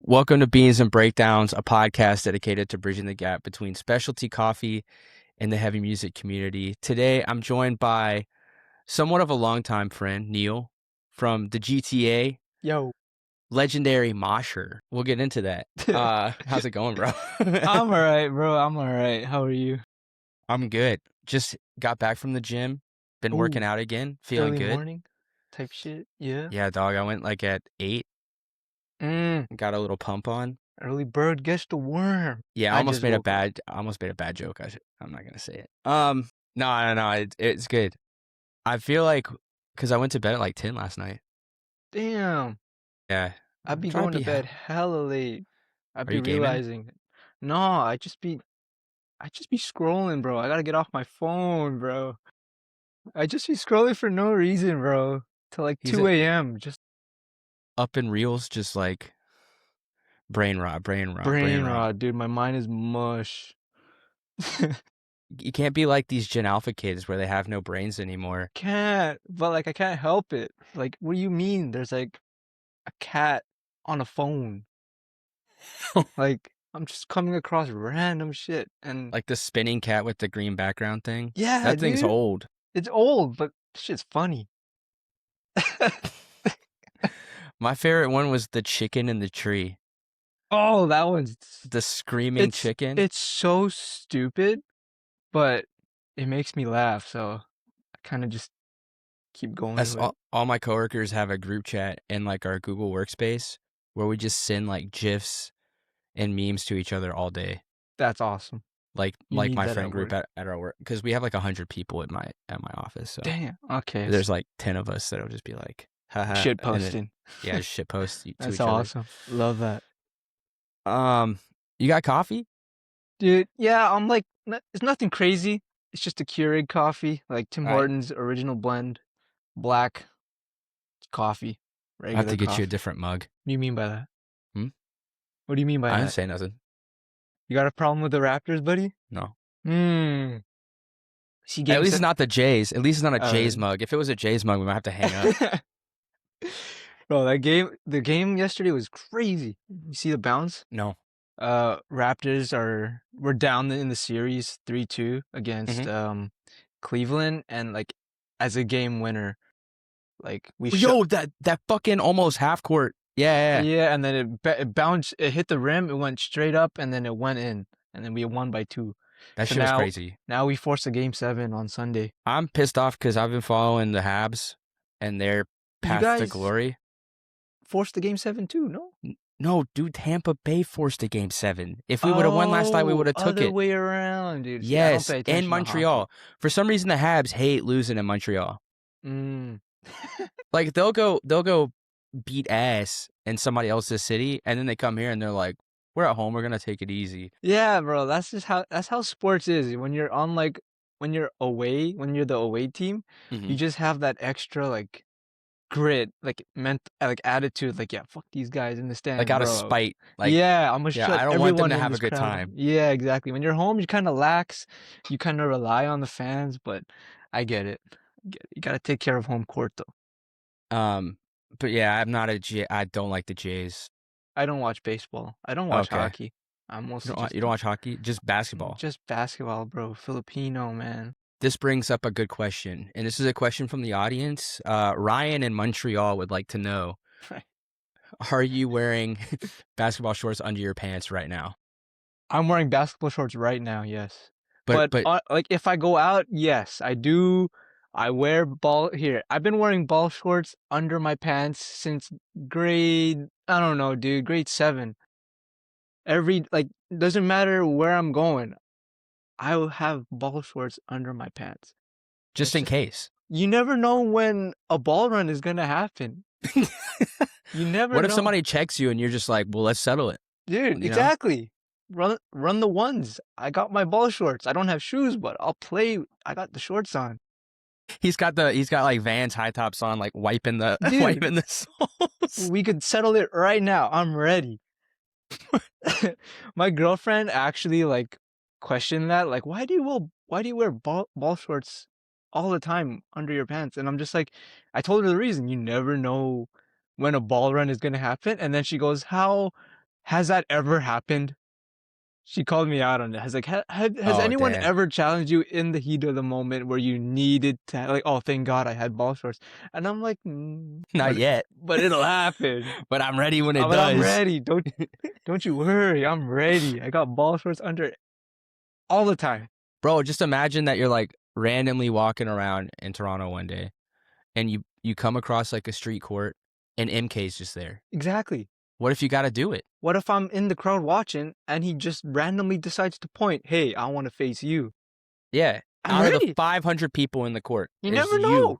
Welcome to Beans and Breakdowns, a podcast dedicated to bridging the gap between specialty coffee and the heavy music community. Today, I'm joined by somewhat of a longtime friend, Neil, from the GTA, Yo. legendary mosher. We'll get into that. How's it going, bro? I'm alright, bro. I'm alright. How are you? I'm good. Just got back from the gym, been working Ooh, out again, feeling early good. morning type shit. Yeah. Yeah, dog, I went like at 8, Mm, got a little pump on. early bird gets the worm. Yeah, I I almost just made a woke up. bad joke. I'm not gonna say it. No, it's good. I feel like because I went to bed at like 10 last night. Damn. Yeah, I'd I'm be trying going to to be. bed hella late. I'd Are be you gaming? realizing. No, I just be scrolling, bro. I gotta get off my phone, bro. I just be scrolling for no reason, bro. Till like He's 2 a.m. Just up in reels, just like brain rot, brain rot, brain brain rot. rot, dude. My mind is mush. You can't be like these Gen Alpha kids where they have no brains anymore. Can't, but like I can't help it. Like, what do you mean? There's like a cat on a phone. Like, I'm just coming across random shit. And Like the spinning cat with the green background thing. yeah, That thing's dude, old. it's old, but shit's funny. My favorite one was the chicken in the tree. Oh, that one's The screaming it's chicken. it's so stupid, but it makes me laugh, so I kind of just keep going That's with it. all my coworkers have a group chat in like our Google Workspace where we just send like GIFs and memes to each other all day. That's awesome. Like You need my that friend at group work. at our work, because we have like 100 people at my office. So Damn. Okay. there's like 10 of us that'll just be like, haha, Shit and then posting. yeah, just shit post to That's each other. awesome. Love that. Um, you got coffee? Dude, yeah, I'm like, it's nothing crazy. It's just a Keurig coffee, like Tim All right, Hortons original blend, black coffee, I have regular to get you a coffee. different mug. What do you mean by that? Hmm? What do you mean by I didn't that? say nothing. You got a problem with the Raptors, buddy? No. Hmm. See At game least it's set. not the Jays. At least it's not a Uh, Jays mug. If it was a Jays mug, we might have to hang up. bro, the game yesterday was crazy. You see the bounce? No. We're down in the series 3-2 against Mm-hmm. Cleveland, and like as a game winner, like we shot. Yo, that fucking almost half court. Yeah. Yeah, and then it bounced, it hit the rim, it went straight up, and then it went in, and then we won by 2. That So shit was now, crazy. now we forced a game 7 on Sunday. I'm pissed off because I've been following the Habs and their You path to guys glory. forced the game 7 too, no? No, dude, Tampa Bay forced a game 7. If we would have won last night, we would have took Other it. way around, dude. See, I don't Yes, pay in attention to hockey. Montreal. For some reason, the Habs hate losing in Montreal. Mm. Like they'll go beat ass in somebody else's city, and then they come here and they're like, "We're at home. We're gonna take it easy." Yeah, bro, that's how sports is. When you're on like when you're away, when you're the away team, Mm-hmm. you just have that extra like grit, like like attitude, like yeah, fuck these guys in the Like stands, out of bro. spite. Like, Yeah, I'm gonna yeah, shut I don't want them everyone to in have a this good crowd up. time. Yeah, exactly. When you're home, you kind of lax, you kind of rely on the fans, but I get it. You gotta take care of home court though. But yeah, I'm not a J. I don't like the Jays. I don't watch baseball. I don't watch Okay, hockey. I'm mostly you don't watch hockey, just basketball. just basketball, bro. Filipino, man. This brings up a good question, and this is a question from the audience. Ryan in Montreal would like to know: are you wearing basketball shorts under your pants right now? I'm wearing basketball shorts right now, yes. But But like if I go out, yes, I do. I wear ball here. I've been wearing ball shorts under my pants since grade, I don't know, dude, grade 7. Every like doesn't matter where I'm going, I will have ball shorts under my pants. just It's in just case. you never know when a ball run is gonna happen. You never What if know. somebody checks you and you're just like, well, let's settle it, Dude, you know? exactly. Run the ones. I got my ball shorts. I don't have shoes, but I'll play. I got the shorts on. He's got like Vans high tops on, like wiping the Dude, wiping the soles. we could settle it right now. I'm ready. My girlfriend actually like questioned that. Like, why do you wear ball shorts all the time under your pants? And I'm just like, I told her the reason. You never know when a ball run is gonna happen. And then she goes, Has that ever happened? She called me out on it. Has like has Oh, anyone damn. ever challenged you in the heat of the moment where you needed to like, oh, thank God I had ball shorts, and I'm like, Not yet, but it'll happen. but I'm ready when it But I'm does. ready. Don't you worry. I'm ready. I got ball shorts under all the time. Bro, just imagine that you're like randomly walking around in Toronto one day and you come across like a street court and MK's just there. Exactly. What if you got to do it? What if I'm in the crowd watching and he just randomly decides to point, hey, I want to face you? Yeah. I'm Out of the ready. 500 people in the court, You is never you. know.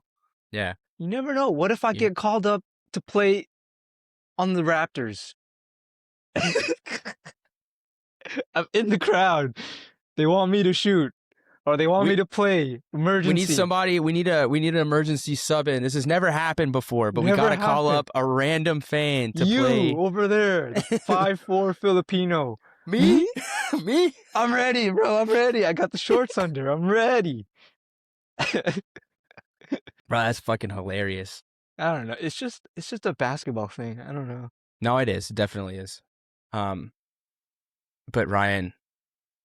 Yeah. You never know. What if I You, get called up to play on the Raptors? I'm in the crowd. They want me to shoot or they want we me to play. we need Emergency. somebody. We need an emergency sub in. This has never happened before, but we got Never to call happened. up a random fan to You play. over there, the 5'4" Filipino. Me? Me? Me? I'm ready, bro. I'm ready. I got the shorts under. I'm ready. Bro, that's fucking hilarious. I don't know. It's just a basketball thing. I don't know. No, it is. It definitely is. Um, but Ryan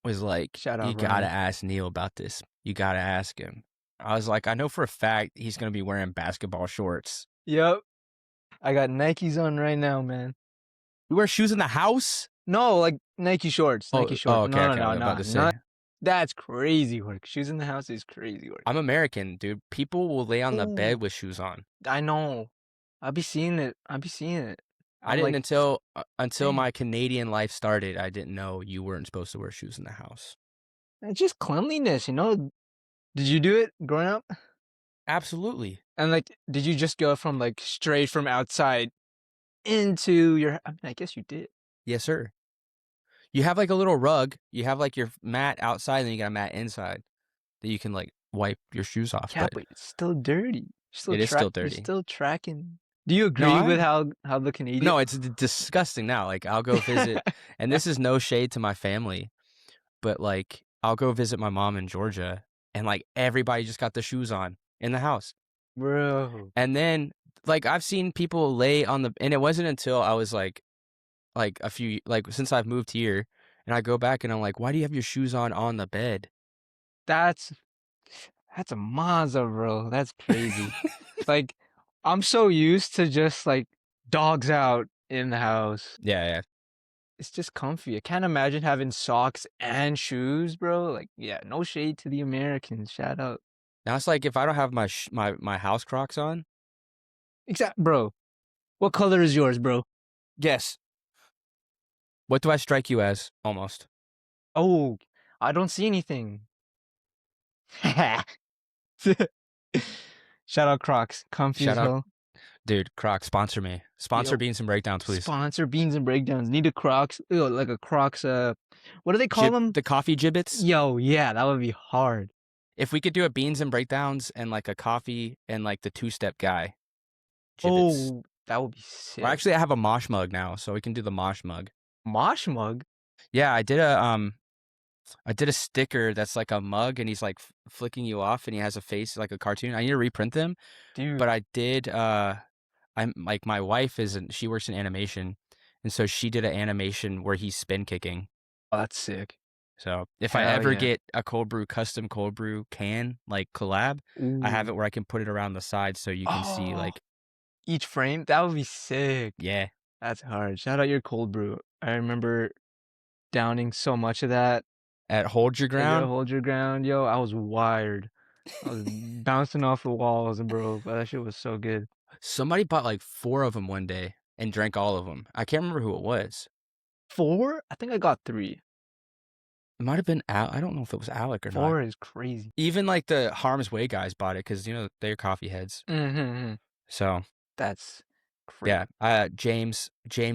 was like, Shout you out gotta Ryan. ask Neil about this. You gotta ask him. I was like, I know for a fact he's gonna be wearing basketball shorts. Yep. I got Nikes on right now, man. You wear shoes in the house? No, like Nike shorts. Nike Oh, shorts. okay, No, no, okay. I no, was about no. to Not say. that's crazy work. Shoes in the house is crazy work. I'm American, dude. People will lay on the Ooh, bed with shoes on. I know. I be seeing it. I be seeing it. I I'm didn't like, until dang. my Canadian life started. I didn't know you weren't supposed to wear shoes in the house. It's just cleanliness, you know? Did you do it growing up? Absolutely. And like, did you just go from like straight from outside into your? I mean, I guess you did. Yes, sir. You have like a little rug. You have like your mat outside, and then you got a mat inside that you can like wipe your shoes off. Yeah, But but it's still dirty. it is still You're dirty. still tracking. Do you No, agree with how the Canadian? no, it's disgusting now. Like I'll go visit, and this is no shade to my family, but like I'll go visit my mom in Georgia, and like everybody just got the shoes on in the house. Bro, And then like I've seen people lay on the, and it wasn't until I was like a few like since I've moved here, and I go back and I'm like, why do you have your shoes on the bed? that's that's a Mazda, bro. That's crazy. Like, I'm so used to just like dogs out in the house. Yeah, yeah. It's just comfy. I can't imagine having socks and shoes, bro. Like, yeah, no shade to the Americans. Shout out. Now it's like if I don't have my house Crocs on, Exact, bro. What color is yours, bro? guess what do I strike you as? Almost. Oh, I don't see anything. Shout out Crocs. Comfy Shout as out, hell. dude. Crocs, sponsor me. Sponsor Yo, Beans and Breakdowns, please. sponsor Beans and Breakdowns. Need a Crocs. Ew, like a Crocs, what do they call them? The coffee gibbets. Yo, yeah, that would be hard. If we could do a Beans and Breakdowns and like a coffee and like the two-step guy gibbets. Oh, that would be Or sick. actually, I have a mosh mug now, so we can do the mosh mug. Mosh mug? Yeah, I did a sticker that's like a mug, and he's like flicking you off, and he has a face like a cartoon. I need to reprint them, Dude, but I did. I'm like my wife she works in animation, and so she did an animation where he's spin kicking. oh, that's sick. So if I Hell ever yeah. get a custom cold brew can like collab, I have Ooh. it where I can put it around the side so you can see Oh, like, each frame? That would be sick. yeah, That's hard. Shout out your cold brew. I remember downing so much of that. at Hold Your At your Ground. hold your ground, yo. I was wired. I was bouncing off the walls, bro. But that shit was so good. Somebody bought like 4 of them one day and drank all of them. I can't remember who it was. 4? I think I got 3. It might have been I don't know if it was Alec or not. 4 is crazy. Even like the Harm's Way guys bought it because they're coffee heads. Mm-hmm. So That's crazy. yeah, James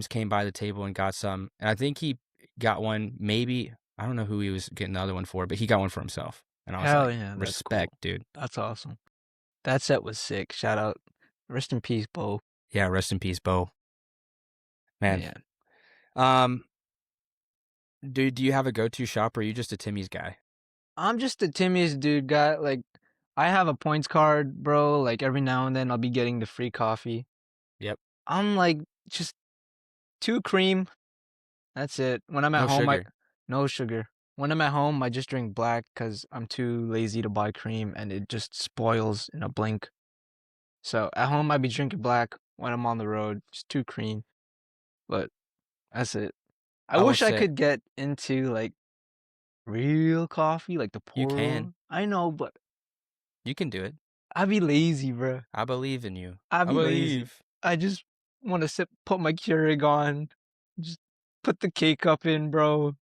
came by the table and got some, and I think he got one. Maybe I don't know who he was getting the other one for, but he got one for himself. And I was Hell like, yeah, that's respect, cool. dude. That's awesome. That set was sick. Shout out. Rest in peace, Bo. Yeah, rest in peace, Bo. Man. Man. Do you have a go-to shop, or are you just a Timmy's guy? I'm just the Timmy's dude guy. Like, I have a points card, bro. Like, every now and then I'll be getting the free coffee. Yep. I'm like, just 2 cream, That's it. When I'm at No home, sugar. no sugar. When I'm at home, I just drink black because I'm too lazy to buy cream and it just spoils in a blink. So at home, I be drinking black. When I'm on the road, just too cream. But that's it. I I will wish I say could get into like real coffee, like the you pour can. over. I know, but You can do it. I be lazy, bro. I believe in you. I I be lazy. believe. I just want to sip, put my Keurig on, just put the cake up in, bro.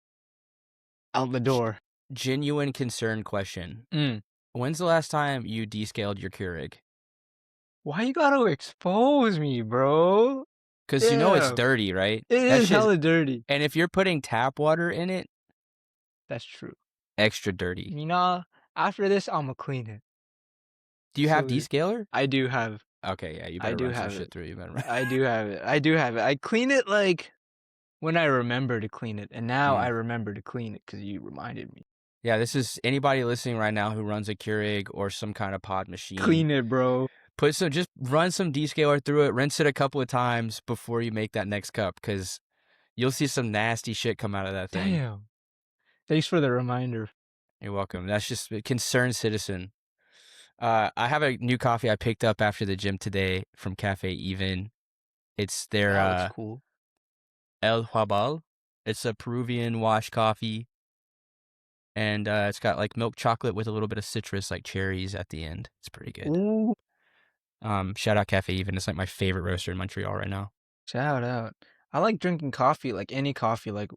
Out the G- door. Genuine concern question. Mm. When's the last time you descaled your Keurig? Why you gotta expose me, bro? Because you know it's Damn. dirty, right? It That is shit. hella dirty. And if you're putting tap water in it, That's true. extra dirty. You know, after this, I'ma clean it. Do you have So descaler? I do have. Okay, yeah, you I better do run some have shit it. through. You better run. I do have it. I do have it. I clean it like when I remember to clean it, and now I Mm. remember to clean it because you reminded me. Yeah, this is anybody listening right now who runs a Keurig or some kind of pod machine. Clean it, bro. Just run some descaler through it, rinse it a couple of times before you make that next cup, because you'll see some nasty shit come out of that thing. Damn. Thanks for the reminder. You're welcome. That's just a concerned citizen. I have a new coffee I picked up after the gym today from Cafe Even. It's their That looks cool. El Huabal. It's a Peruvian wash coffee, and it's got like milk chocolate with a little bit of citrus, like cherries at the end. It's pretty good. Ooh, Shout out Cafe Even. It's like my favorite roaster in Montreal right now. shout out. I like drinking coffee, like any coffee. Like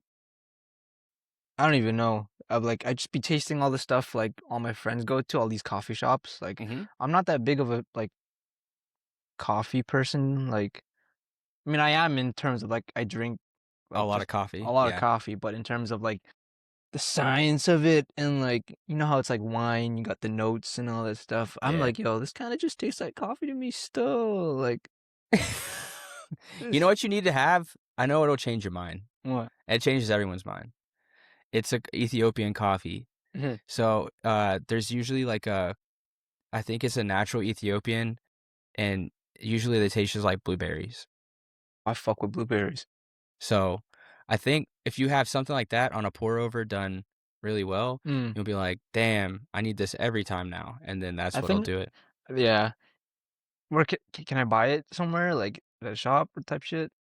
I don't even know. I just be tasting all the stuff like all my friends go to all these coffee shops. Like Mm-hmm. I'm not that big of a like coffee person. Like I mean, I am in terms of like I drink A like lot of just a coffee. lot of Yeah. coffee, but in terms of like the science of it and like you know how it's like wine, you got the notes and all that stuff. I'm Yeah. like, yo, this kind of just tastes like coffee to me still. Like You know this what you need to have? I know it'll change your mind. what? It changes everyone's mind. It's a Ethiopian coffee. Mhm. So there's usually like I think it's a natural Ethiopian, and usually they taste just like blueberries. I fuck with blueberries. So I think if you have something like that on a pour over done really well, Mm. you'll be like, damn, I need this every time now. And then that's I what'll think do it. yeah. Where can I buy it somewhere like at a shop or type shit?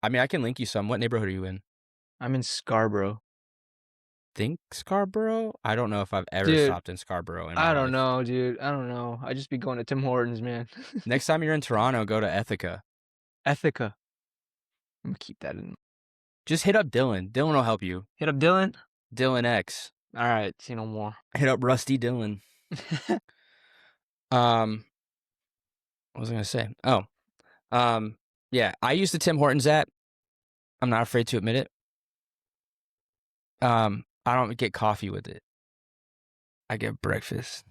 I mean, I can link you some. What neighborhood are you in? I'm in Scarborough. Think Scarborough? I don't know if I've ever Dude, stopped in Scarborough in my I don't life. know, dude. I don't know. I just be going to Tim Hortons, man. Next time you're in Toronto, go to Ethica. Ethica. I'm gonna keep that in. Just hit up Dylan. Dylan will help you. Hit up Dylan. Dylan X. All right, see no more. Hit up Rusty Dylan. Um, what was I gonna say? Oh, yeah. I use the Tim Hortons app. I'm not afraid to admit it. I don't get coffee with it. I get breakfast.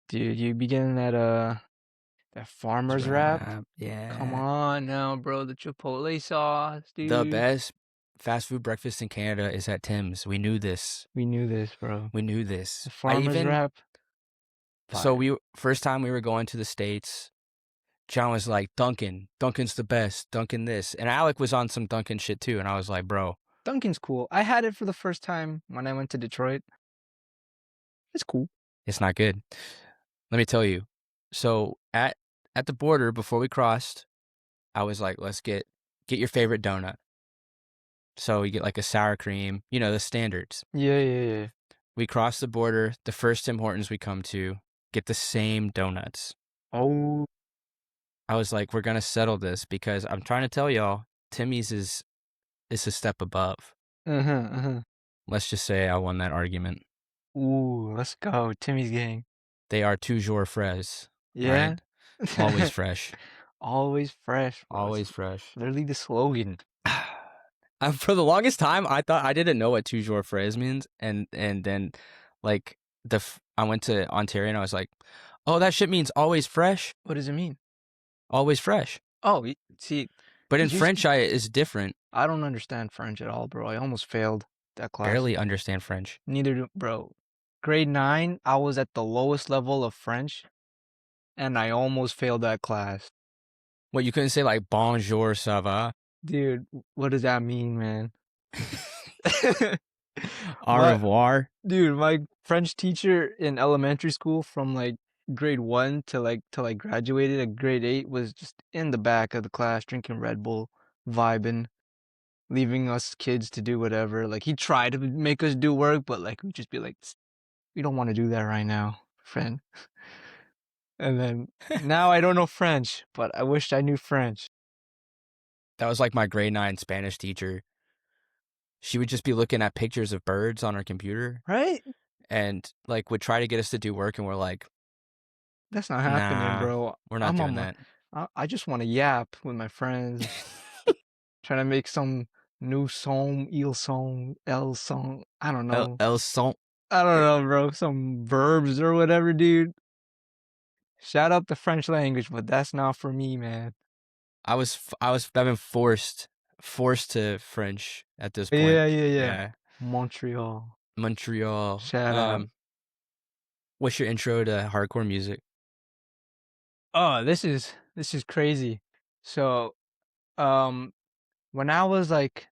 Dude, you be getting that farmer's wrap? Come Yeah. on now, bro. The Chipotle sauce, The dude. best fast food breakfast in Canada is at Tim's. We knew this. We knew this, bro. We knew this. The I farmer's even wrap. so Fire. first time we were going to the States, John was like, Dunkin's the best, Dunkin' this. And Alec was on some Dunkin' shit too. And I was like, bro, Dunkin's cool. I had it for the first time when I went to Detroit. It's cool. it's not good. Let me tell you. So at the border before we crossed, I was like, let's get your favorite donut. So we get like a sour cream, the standards. Yeah. We cross the border, the first Tim Hortons we come to, get the same donuts. Oh. I was like, we're gonna settle this because I'm trying to tell y'all, Timmy's is a step above. Let's just say I won that argument. Ooh, let's go. Timmy's gang. They are toujours fraise. Yeah. Right? Always fresh. Always fresh, bro. Always fresh. Literally the slogan. For the longest time, I thought I didn't know what toujours fraise means, and then like I went to Ontario and I was like, oh, that shit means always fresh. What does it mean? Always fresh. Oh, see, But in you French, it's different. I don't understand French at all, bro. I almost failed that class. Barely understand French. Neither do, bro. Grade 9, I was at the lowest level of French, and I almost failed that class. What, you couldn't say like bonjour, ça va? Dude, what does that mean, man? Au My revoir. dude, my French teacher in elementary school from like grade 1 to like till I graduated at grade 8 was just in the back of the class drinking Red Bull, vibing, leaving us kids to do whatever. Like he tried to make us do work, but like we'd just be like, we don't want to do that right now, friend. And then now I don't know French, but I wished I knew French. That was like my grade 9 Spanish teacher. She would just be looking at pictures of birds on her computer Right? and like would try to get us to do work, and we're like, That's not happening, nah, bro. we're not I'm doing on my, that. I just want to yap with my friends, trying to make some new song, il song, el song. I don't El, know. el son. I don't eh, know, bro. Some verbs or whatever, dude. Shout out the French language, but that's not for me, man. I've been forced to French at this point. Yeah, yeah, yeah. Yeah. Montreal. Montreal. Shout out. What's your intro to hardcore music? Oh, this is crazy. So, um, when I was like,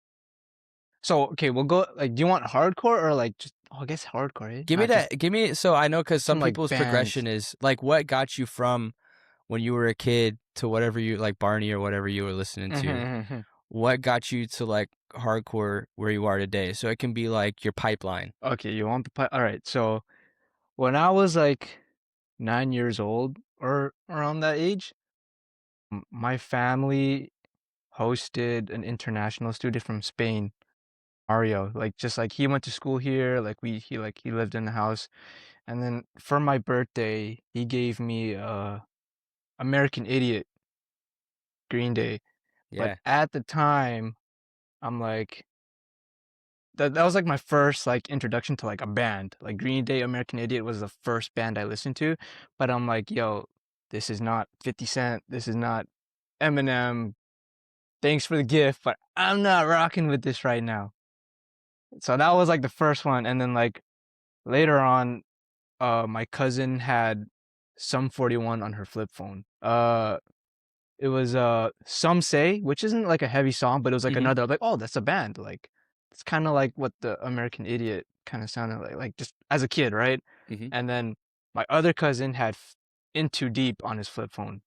so okay, we'll go like, do you want hardcore or like just? Oh, I guess hardcore, eh? Give me Not just that. Give me so I know because some some like people's bands. progression is like what got you from when you were a kid to whatever you like Barney or whatever you were listening to. Mm-hmm. What got you to like hardcore where you are today? So it can be like your pipeline. Okay, you want the All right. So when I was like 9 years old or around that age, my family hosted an international student from Spain, Mario. Like just like he went to school here, like he lived in the house. And then for my birthday, he gave me American Idiot, Green Day. But Yeah. at the time, I'm like that was like my first like introduction to like a band. Like Green Day, American Idiot was the first band I listened to. But I'm like, yo, this is not 50 Cent, this is not Eminem. Thanks for the gift, but I'm not rocking with this right now. So that was like the first one. And then like later on, my cousin had Sum 41 on her flip phone. It was Some Say, which isn't like a heavy song, but it was like Mm-hmm. another like, oh, that's a band. Like it's kind of like what the American Idiot kind of sounded like just as a kid, right? Mm-hmm. And then my other cousin had In Too Deep on his flip phone.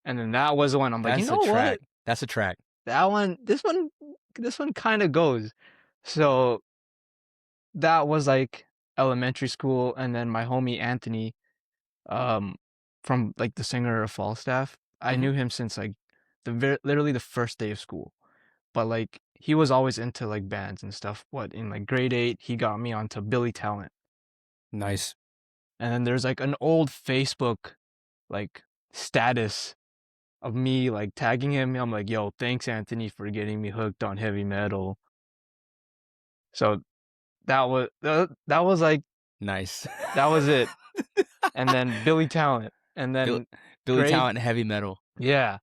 And then that was the one I'm like, you That's a know what? track. That's a track. That one, this one kind of goes. So that was like elementary school, and then my homie Anthony, um, from like the singer of Falstaff, I Mm-hmm. knew him since like literally the first day of school. But like he was always into like bands and stuff. What in like grade 8, he got me onto Billy Talent, Nice. and then there's like an old Facebook like status of me like tagging him. I'm like, yo, thanks Anthony for getting me hooked on heavy metal. So that was like Nice. that was it. And then Billy Talent, and Bill, then Billy grade Talent and heavy metal. yeah,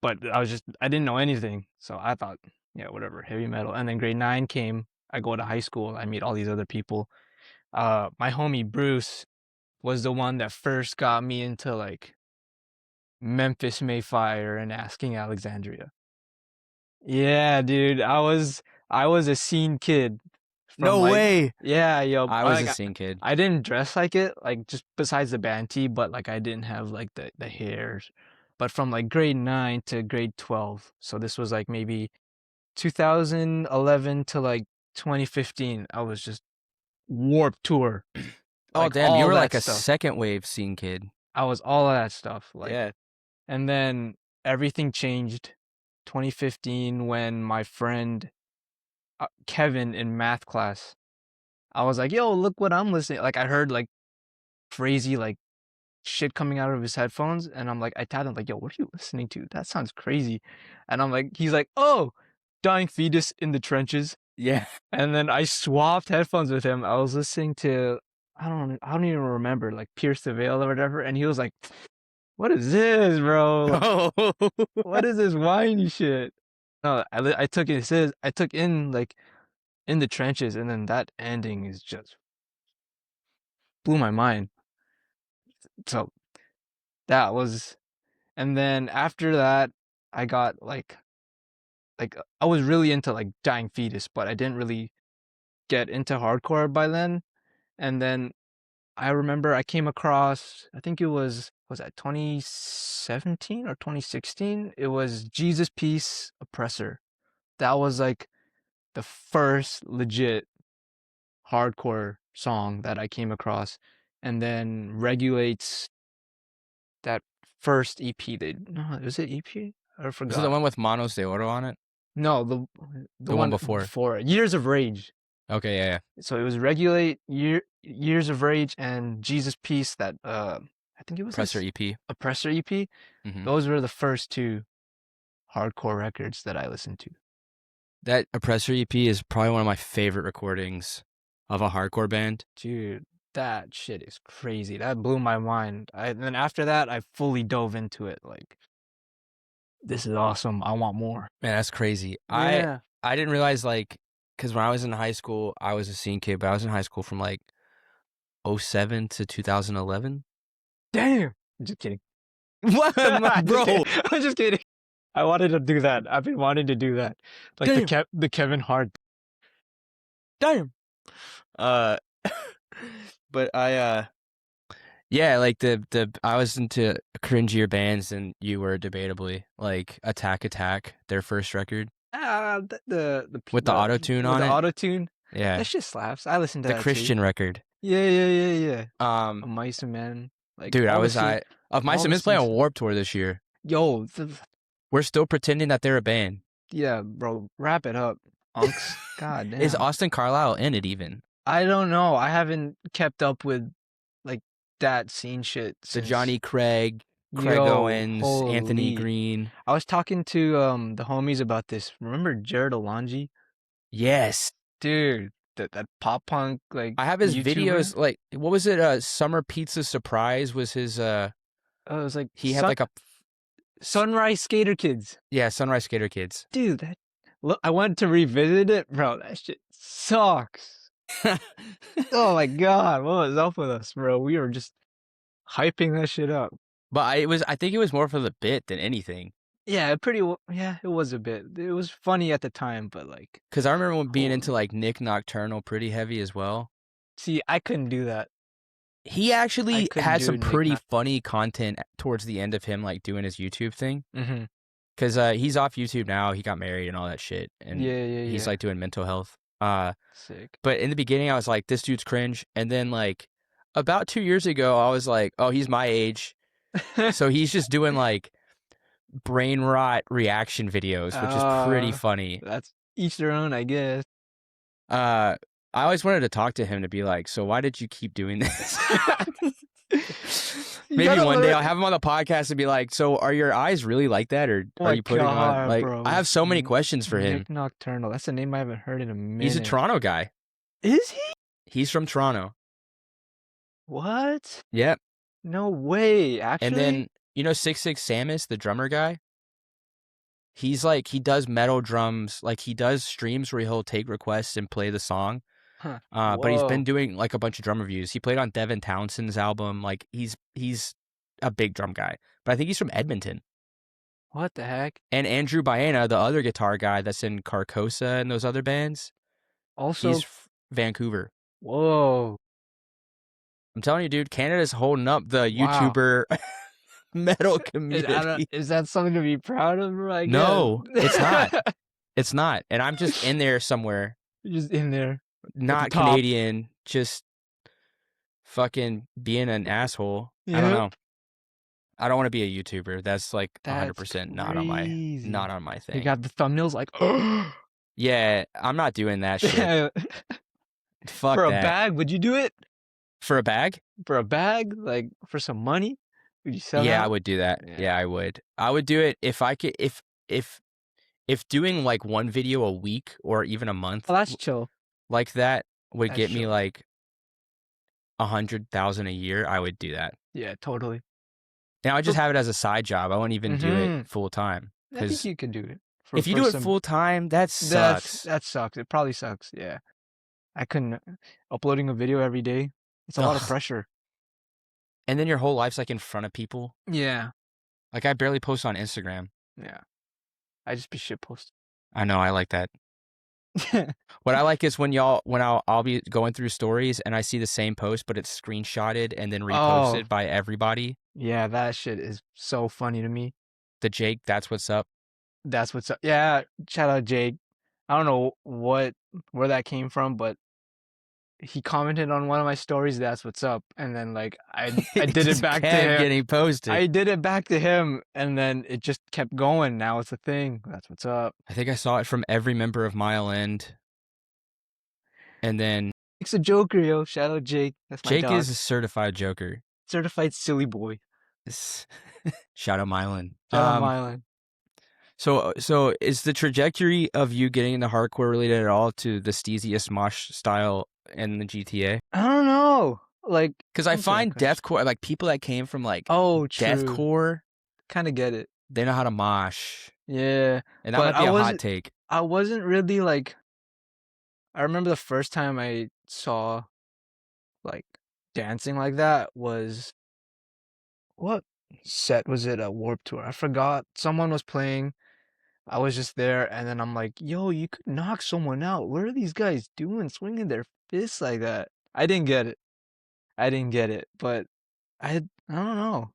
but I didn't know anything, so I thought yeah whatever heavy metal. And then grade 9 came. I go to high school. I meet all these other people. My homie Bruce was the one that first got me into like Memphis Mayfire and Asking Alexandria. Yeah, dude, I was a scene kid from No like way. yeah, yo, I was a like scene kid. I didn't dress like it, like just besides the band tee, but like I didn't have like the hairs. But from like grade 9 to grade 12, so this was like maybe 2011 to like 2015, I was just Warped Tour, Oh like damn, you all were that like a stuff. second wave scene kid. I was all of that stuff, like, Yeah. and then everything changed 2015 when my friend Kevin in math class, I was like, yo, look what I'm listening. Like I heard like crazy like shit coming out of his headphones, and I'm like, I tapped him like, yo, what are you listening to? That sounds crazy. And I'm like, he's like, oh, Dying Fetus in the Trenches. Yeah. And then I swapped headphones with him. I was listening to I don't even remember like Pierce the Veil or whatever, and he was like, what is this, bro? Like, Oh. what is this whiny shit? No, I took it. It says I took in like in the trenches, and then that ending is just blew my mind. So that was, and then after that, I got like like I was really into like Dying Fetus, but I didn't really get into hardcore by then. And then I remember I came across, I think it was that 2017 or 2016? It was Jesus Peace Oppressor. That was like the first legit hardcore song that I came across. And then Regulates, that first EP they, no, was it EP? I Was it the forgot. one with Manos de Oro on it? No, the The one one before. before it. Years of Rage. Okay, yeah, yeah. So it was Regulate, Years of Rage, and Jesus Peace. That I think it was Presser this EP. Oppressor EP. Hmm. Those were the first two hardcore records that I listened to. That Oppressor EP is probably one of my favorite recordings of a hardcore band. Dude, that shit is crazy. That blew my mind. And then after that, I fully dove into it. Like, this is awesome. I want more. Man, that's crazy. Yeah. I didn't realize, like, because when I was in high school, I was a scene kid, but I was in high school from like 07 to 2011. Damn. Just kidding. What, I'm just kidding. bro? I'm just kidding. I wanted to do that. I've been wanting to do that. Like Damn. the Kevin Hart. Damn. Uh, but yeah, like the I was into cringier bands than you were, debatably. Like Attack, their first record with the auto tune with on the it. auto tune. Yeah, That shit slaps. I listened to the that Christian too. record. Yeah. A Um, Mice and Men. Like dude, all the of my all the Simmons playing a scenes. Warped Tour this year. Yo, We're still pretending that they're a band. yeah, bro, wrap it up, unks. God Is damn. Austin Carlisle in it even? I don't know. I haven't kept up with like that scene shit The since. Johnny Craig Yo, Owens, Anthony holy. Green. I was talking to the homies about this. Remember Jared Alonji? Yes. Dude, that pop punk like I have his YouTuber. videos, like, what was it? Summer Pizza Surprise was his, Oh, it was like he had like a, Sunrise Skater Kids. yeah, Sunrise Skater Kids. Dude, that look, I wanted to revisit it, bro. That shit sucks. Oh my god, what was up with us, bro? We were just hyping that shit up. But I think it was more for the bit than anything. Yeah, yeah, it was a bit. It was funny at the time, but like, Because I remember being into holy. like Nick Nocturnal pretty heavy as well. See, I couldn't do that. He I actually couldn't had do some Nick pretty not. funny content towards the end of him like doing his YouTube thing. Mm-hmm. Because he's off YouTube now. He got married and all that shit. And he's Yeah. like doing mental health. Sick. But in the beginning, I was like, this dude's cringe. And then, like, about 2 years ago, I was like, oh, he's my age. So he's just doing, like, brain rot reaction videos, which is pretty funny. That's each their own, I guess. I always wanted to talk to him to be like, so why did you keep doing this? Maybe one day I'll have him on the podcast and be like, so are your eyes really like that? Or Oh are my you putting on, god, like, bro. I have so many questions for him. Nick Nocturnal. That's a name I haven't heard in a minute. He's a Toronto guy. Is he? He's from Toronto. What? Yep. No way. Actually? And then, you know, 66 Samus, the drummer guy? He's like, he does metal drums. Like, he does streams where he'll take requests and play the song. Huh. But he's been Whoa. doing like a bunch of drum reviews. He played on Devin Townsend's album. Like, he's a big drum guy. But I think he's from Edmonton. What the heck? And Andrew Baena, the other guitar guy that's in Carcosa and those other bands, Also, he's Vancouver. whoa. I'm telling you, dude, Canada's holding up the Wow. YouTuber metal community. Is that something to be proud of, bro? I guess. No, it's not. It's not. And I'm just in there somewhere. You're just in there. Not top. Canadian, just fucking being an asshole. I don't know. I don't want to be a YouTuber. That's like 100% not on my thing. You got the thumbnails like, yeah, I'm not doing that shit. Fuck for a that. bag, would you do it? For a bag? For a bag, like for some money, would you sell? Yeah, out? I would do that. Yeah, I would. I would do it if I could. If doing like one video a week or even a month, Oh, that's chill. like that would That's get me chill. like 100,000 a year, I would do that. Yeah, totally. And I would just have it as a side job. I wouldn't even do it full time. I think you could do it. If you do it full time, that sucks. That sucks. It probably sucks. Yeah, I couldn't. Uploading a video every day, it's a lot of pressure. And then your whole life's like in front of people. Yeah. Like I barely post on Instagram. Yeah. I just be shit posting. I know, I like that. What I like is when I'll be going through stories and I see the same post, but it's screenshotted and then Oh, reposted by everybody. yeah, that shit is so funny to me. The Jake, that's what's up. That's what's up. Yeah, shout out Jake. I don't know where that came from, but he commented on one of my stories. That's what's up. And then like I It did it just back to kept him. getting posted. I did it back to him, and then it just kept going. Now it's a thing. That's what's up. I think I saw it from every member of Mile End. And then It's a joker, yo. Shout out Jake. That's my Jake is dog. a certified joker. Certified silly boy. Shout out Mile End. Shout out Mylan. So is the trajectory of you getting into hardcore related at all to the steeziest mosh style in the GTA? I don't know. Like, Because I answer that find question. deathcore, like people that came from like Oh, true. deathcore, Kind of get it. they know how to mosh, Yeah, and that but might be a hot take. I wasn't really like. I remember the first time I saw like dancing like that was what set was it at Warp Tour? I forgot. Someone was playing. I was just there, and then I'm like, "Yo, you could knock someone out. What are these guys doing, swinging their fists like that?" I didn't get it. I didn't get it, but I don't know.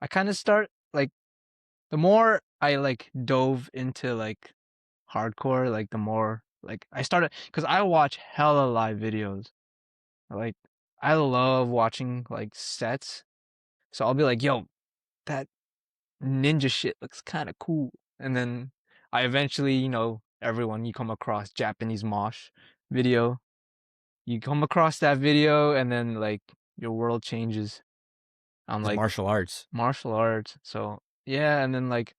I kind of start like the more I like dove into like hardcore, like the more like I started because I watch hella live videos. Like I love watching like sets. So I'll be like, yo, that ninja shit looks kind of cool. And then I eventually, everyone you come across Japanese mosh video, you come across that video and then like your world changes. I'm Is like martial arts. martial arts. So yeah, and then like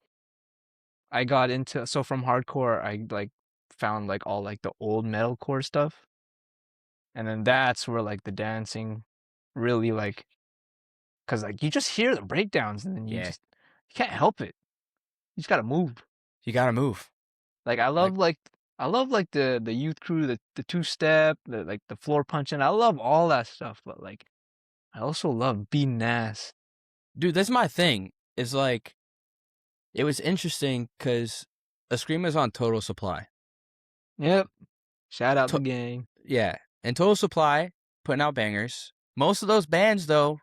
I got into so from hardcore I like found like all like the old metalcore stuff. And then that's where like the dancing really like because like you just hear the breakdowns and then Yeah, you can't help it. You just gotta move. you gotta move. Like Like I love like the youth crew, the two step, the like the floor punching. I love all that stuff, but like I also love beating ass. dude, that's my thing. Is like it was interesting because Eskrima on Total Supply. Yep. Shout out the To- gang. yeah, and Total Supply putting out bangers. Most of those bands though,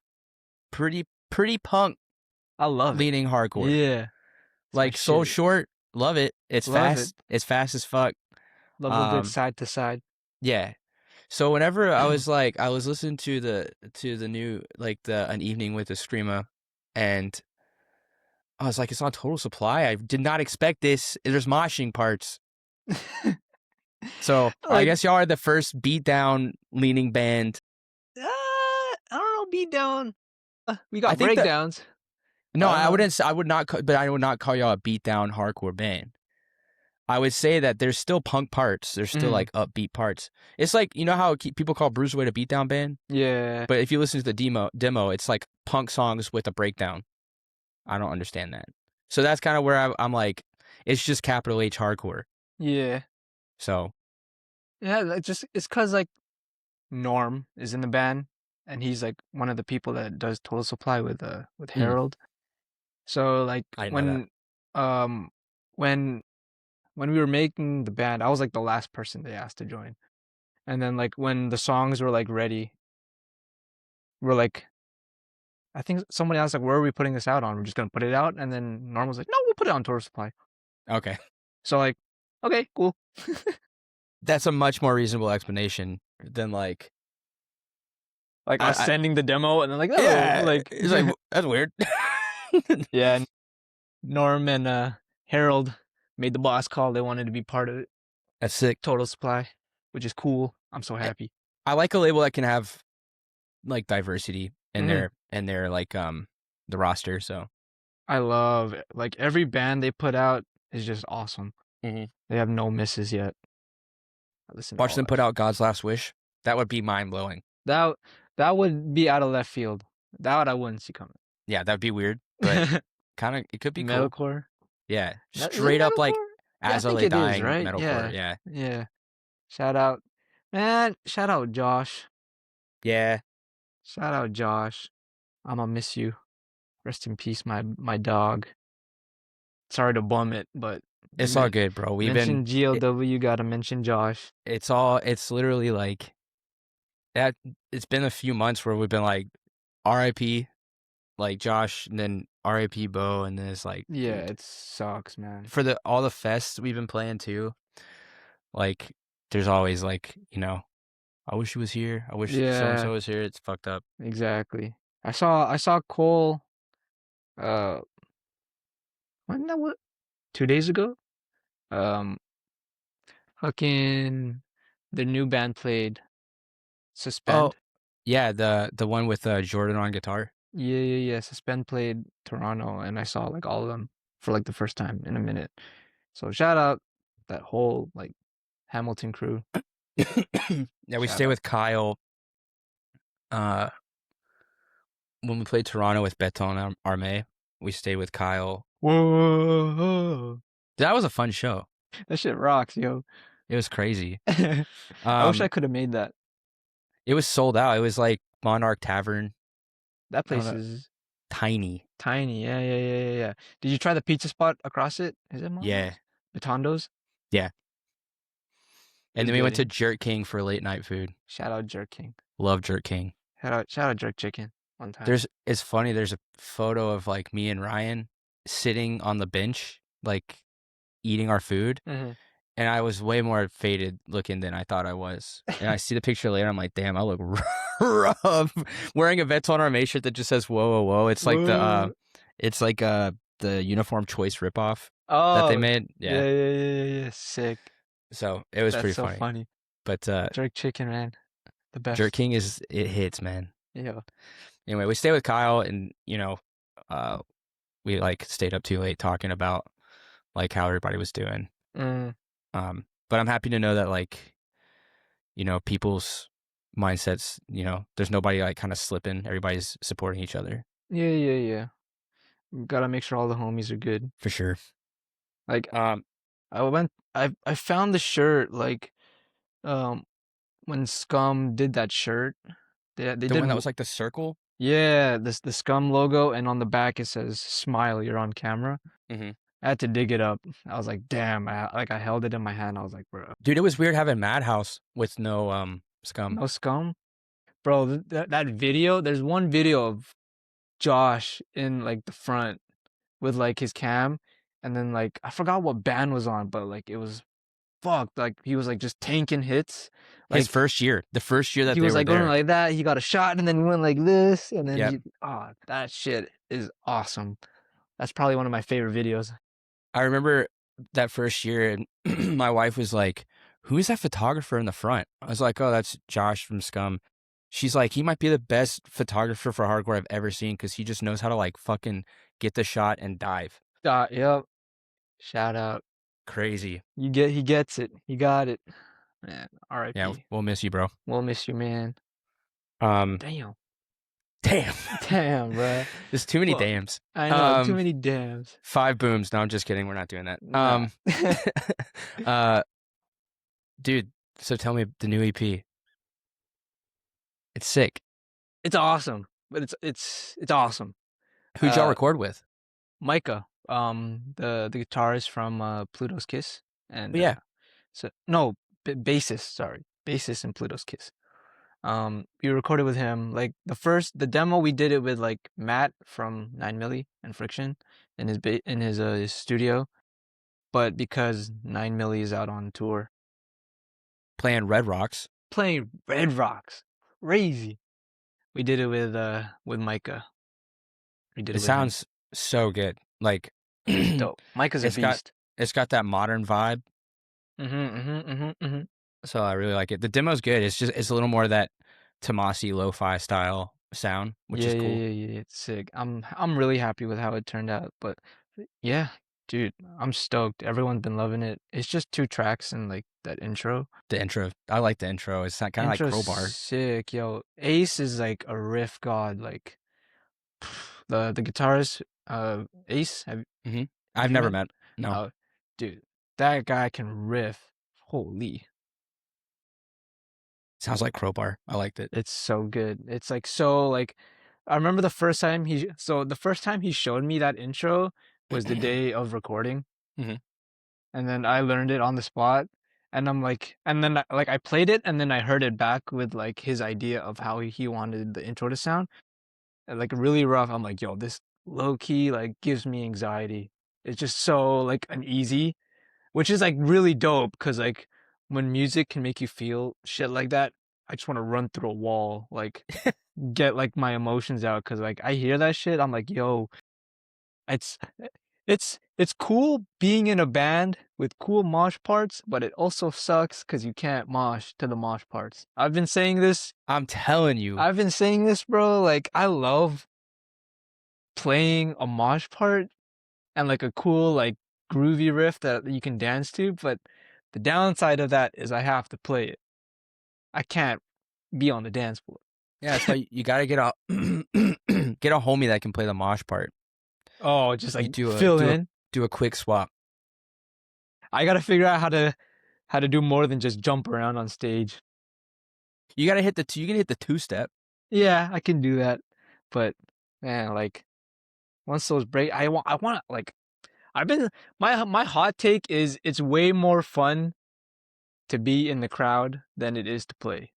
pretty punk I love it. leaning hardcore. Yeah. It's my Like Soul shit. Short, love it. It's Love it. fast. It's fast as fuck. Love a good Um, side to side. yeah. So whenever I was like, I was listening to the new like the An Evening with Eskrima, and I was like, it's on Total Supply. I did not expect this. There's moshing parts. So I Like guess y'all are the first beatdown leaning band. I don't know, beat down. We I got think that breakdowns, no, but I don't I know. wouldn't. I would not. But I would not call y'all a beatdown hardcore band. I would say that there's still punk parts. There's still Mhm. like upbeat parts. It's like you know how people call Bruiserweight a beatdown band, Yeah. but if you listen to the demo, it's like punk songs with a breakdown. I don't understand that. So that's kind of where I'm like, it's just capital H hardcore. Yeah. So Yeah, it's cause like Norm is in the band and he's like one of the people that does Total Supply with mm, Harold. So like I didn't know that. um when when we were making the band, I was like the last person they asked to join. And then like when the songs were like ready, we're like I think somebody asked like where are we putting this out on? We're just gonna put it out and then Norm was like, no, we'll put it on Total Supply. Okay, So like, okay, cool. that's a much more reasonable explanation than like Like us I sending the demo and then like, oh yeah, like it's like that's weird. yeah, Norm and Harold made the boss call. They wanted to be part of it. That's sick. Total Supply, which is cool. I'm so Eh, happy. I like a label that can have like diversity in Mhm. their like the roster. So I love it. Like every band they put out is just awesome. mm-hmm. They have no misses yet. I listen to Watch all them that put shit. out God's Last Wish. That would be mind blowing. That that would be out of left field. That I wouldn't see coming. Yeah, that'd be weird, but kind of it could be cool. Metalcore. Yeah, Is it straight up like metalcore? Yeah, I As I think Lay it is, Dying right? metalcore. Yeah. Yeah, Yeah. Shout out. Man, shout out Josh. yeah. Shout out Josh. I'ma miss you. Rest in peace, my dog. Sorry to bum it, but It's all good, bro. Mention It, GLW, gotta mention Josh. it's literally like that. It's been a few months where we've been like RIP, like Josh, and then RIP Bo, and then it's like, Yeah, dude, it sucks, man. for all the fests we've been playing too, like there's always like, I wish he was here. I wish so and Yeah, so was here. It's fucked up. exactly. I saw Cole uh when that was 2 days ago. Um fucking the new band played Oh, Suspend. yeah, the one with Jordan on guitar. Yeah. Suspend played Toronto and I saw like all of them for like the first time in a minute. So shout out that whole like Hamilton crew. Yeah, we Shout stayed out. with Kyle uh when we played Toronto with Beton Arme. We stayed with Kyle. Whoa. That was a fun show. That shit rocks, yo. It was crazy. I wish I Um, could have made that. it was sold out. It was like Monarch Tavern. That I don't place know, is tiny. tiny. Yeah. Did you try the pizza spot across it? Is it Yeah, Mondo's? Batondo's? yeah. It And was then we went good. to Jerk King for late night food. Shout out Jerk King. Love Jerk King. Shout out Jerk Chicken one time. It's funny. There's a photo of like me and Ryan sitting on the bench, like eating our food, Hmm. and I was way more faded looking than I thought I was. And I see the picture later. I'm like, damn, I look rough. Wearing a Veton Arme shirt that just says "Whoa, whoa, whoa." It's like Whoa. it's like the Uniform Choice ripoff that they Oh, made. Yeah. yeah. Sick. So it was That's pretty so funny. funny. But Jerk Chicken, man. The Jerk best. King it hits, man. Yeah. Anyway, we stayed with Kyle, and uh, we like stayed up too late talking about like how everybody was doing. Mm. But I'm happy to know that like people's mindsets. There's nobody like kind of slipping. Everybody's supporting each other Yeah. Gotta make sure all the homies are good. for sure. Like Um, I found the shirt like um when Scum did that shirt. They the did one that was like the circle. yeah, this the Scum logo and on the back it says smile, you're on camera. Hmm. I had to dig it up. I was like, damn, I held it in my hand. I was like, bro, Dude, it was weird having Madhouse with no scum. no Scum? Bro, that video, there's one video of Josh in like the front with like his cam and then like I forgot what band was on, but like it was fucked. Like he was like just tanking hits. His Like first year, the first year that he they was were like going there. like that. He got a shot and then he went like this and then Yep. that shit is awesome. That's probably one of my favorite videos. I remember that first year, and my wife was like, "Who's that photographer in the front?" I was like, "Oh, that's Josh from Scum." She's like, "He might be the best photographer for hardcore I've ever seen because he just knows how to like fucking get the shot and dive." Yep. Shout out. Crazy. He gets it. He got it. Man, Yeah, R.I.P. we'll miss you, bro. We'll miss you, man. Um, Damn. damn. Damn, bruh. There's too many Fuck. dams. I know, too many dams. 5 booms. No, I'm just kidding. We're not doing that. Nah. Uh, dude. So tell me the new EP. It's sick. It's awesome. But it's awesome. Who'd y'all Uh record with? Micah, the guitarist from Pluto's Kiss Oh and yeah. so no, bassist, sorry. Bassist in Pluto's Kiss. We recorded with him like the demo we did it with like Matt from 9 Milli and Friction in his studio, but because 9 Milli is out on tour Playing Red Rocks. playing Red Rocks, crazy. We did it with Micah. We did It it with him. sounds so good. Like It's dope. Micah's a it's got beast. it's got that modern vibe. Mm-hmm. So I really like it. The demo's good. It's a little more of that Tomasi lo-fi style sound, which is cool. Yeah. It's sick. I'm really happy with how it turned out. But yeah, dude, I'm stoked. Everyone's been loving it. It's just 2 tracks and like that intro. The intro, I like the intro. It's kind of like Intro's Crowbar. sick, yo. Ace is like a riff god. Like the guitarist, Ace. Hmm. Have I've you never met? met. No, Oh, dude, that guy can riff. Holy, sounds like Crowbar. I liked it. it's so good. It's like so like. I remember the first time he showed me that intro was the day of recording. Hmm. and then I learned it on the spot. And I'm like, and then like I played it, and then I heard it back with like his idea of how he wanted the intro to sound, and like really rough. I'm like, yo, this low key like gives me anxiety. It's just so like uneasy, which is like really dope because like when music can make you feel shit like that, I just want to run through a wall, like get like my emotions out because like I hear that shit, I'm like, yo, it's it's cool being in a band with cool mosh parts, but it also sucks because you can't mosh to the mosh parts. I'm telling you. I've been saying this, bro. Like I love playing a mosh part and like a cool like groovy riff that you can dance to, but the downside of that is I have to play it. I can't be on the dance floor. Yeah, that's why you gotta get a get a homie that can play the mosh part. Oh, just You like fill in. do a quick swap. I gotta figure out how to do more than just jump around on stage. You gotta hit the two. You can hit the two step. Yeah, I can do that, but man, like once those break, I want like I've been my hot take is it's way more fun to be in the crowd than it is to play.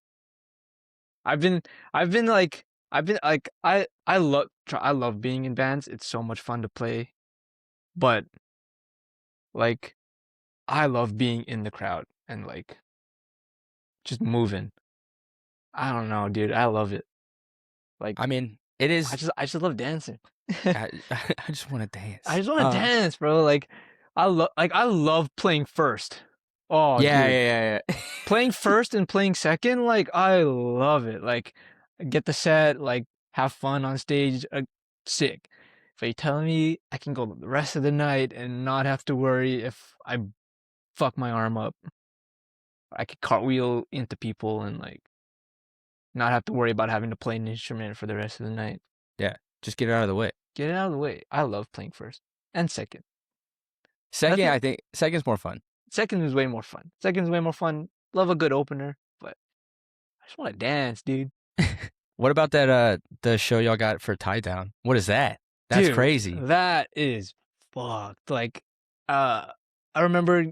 I've been I've been like I love being in bands. It's so much fun to play, but like I love being in the crowd and like just moving. I don't know, dude. I love it. Like I mean, it is. I just love dancing. I just want to I dance. just want to dance, bro. Like I love playing first. Oh, Yeah, dude. yeah, yeah, Playing first and playing second, like I love it. Like get the set, like have fun on stage, sick. If you telling me I can go the rest of the night and not have to worry if I fuck my arm up, I could cartwheel into people and like not have to worry about having to play an instrument for the rest of the night. yeah. Just get it out of the way. Get it out of the way. I love playing first and second. Second, Nothing. I think second's more fun. Second is way more fun. Second is way more fun. Love a good opener, but I just want to dance, dude. What about that? The show y'all got for Tie Down. What is that? That's Dude, crazy. that is fucked. Like, uh, I remember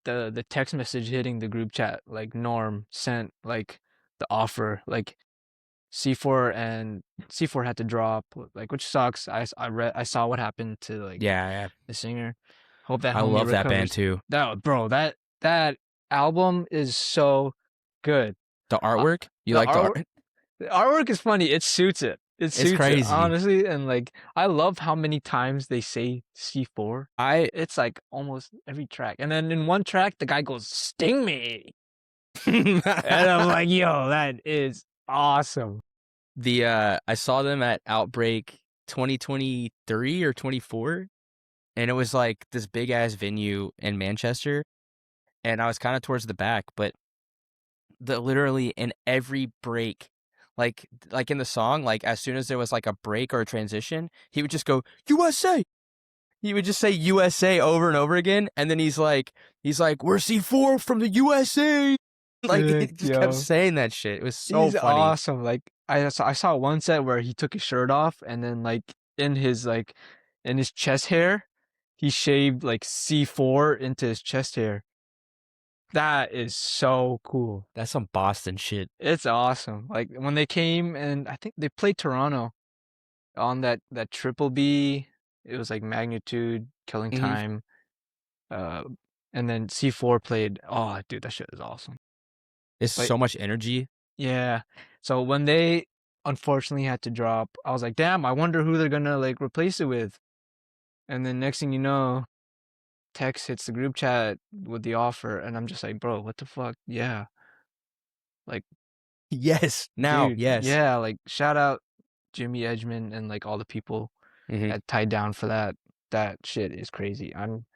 the text message hitting the group chat. Like Norm sent like the offer. Like C4 had to drop. Like, which sucks. I saw what happened to like Yeah, yeah. the singer. Hope that I homie love that band recovers. too. That bro, that album is so good. The Uh, artwork. You the like the artwork art? the artwork is funny. It suits it. It It's suits it, crazy. honestly. And like, I love how many times they say C4. I It's like almost every track. And then in one track, the guy goes, "Sting me." And I'm like, yo, that is awesome. I saw them at Outbreak 2023 or 24, and it was like this big ass venue in Manchester, and I was kind of towards the back, but the literally in every break, like in the song, like as soon as there was like a break or a transition, he would just go USA. He would just say USA over and over again, and then he's like we're C4 from the USA. Like he Sick, just kept yo. saying that shit. It was so He's funny. awesome. Like, I saw one set where he took his shirt off and then in his chest hair, he shaved like C4 into his chest hair. That is so cool. That's some Boston shit. It's awesome. Like when they came and I think they played Toronto on that triple B. It was like Magnitude, Killing Hmm. Time, uh, and then C4 played. Oh, dude, that shit is awesome. It's Like, so much energy. yeah. So when they unfortunately had to drop, I was like, damn, I wonder who they're gonna like replace it with. And then next thing you know, text hits the group chat with the offer, and I'm just like, bro, what the fuck? Yeah, like, Yes. Now, dude, yes. yeah, like shout out Jimmy Edgman and like all the people Hmm. that tied down for that. That shit is crazy. I'm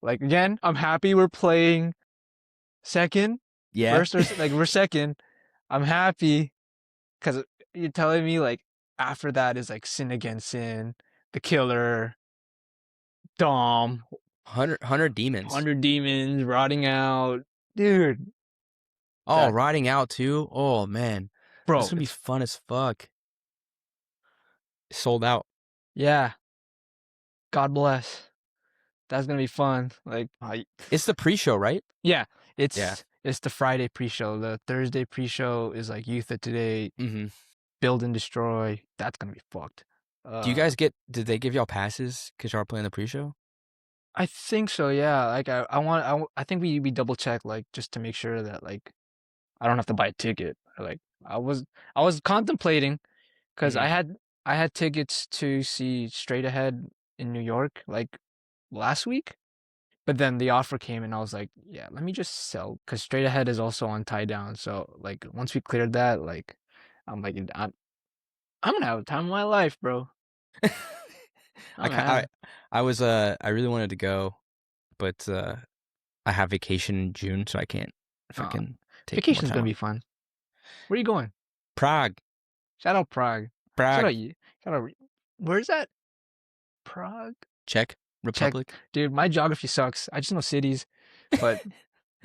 like, again, I'm happy we're playing second, Yeah. first or like we're second. I'm happy because you're telling me like after that is like Sin Against Sin, The Killer, Dom, 100 demons. 100 Demons, Rotting Out. Dude, Oh, that, riding out too. Oh man, that's bro, gonna be it's, fun as fuck. Sold out. yeah, God bless. That's gonna be fun. Like, It's the pre-show, right? yeah, Yeah. it's the Friday pre-show. The Thursday pre-show is like Youth of Today, Hmm. Build and Destroy. That's gonna be fucked. Do you Uh, guys did they give y'all passes because y'all are playing the pre-show? I think so. Yeah. Like, I think we double check like just to make sure that like I don't have to buy a ticket. Like, I was contemplating because Hmm. I had tickets to see Straight Ahead in New York like last week. But then the offer came and I was like, yeah, let me just sell because Straight Ahead is also on tie down. So like once we cleared that, like I'm like I'm gonna have the time of my life, bro. I I'm gonna ki- have I really wanted to go, but I have vacation in June, so I can't uh fucking take more vacation's time gonna off. be fun. Where are you going? Prague, Shout out Prague. Shout Prague, out you. Shout out. Where's that? Prague? Czech Check, Republic, dude. My geography sucks. I just know cities, but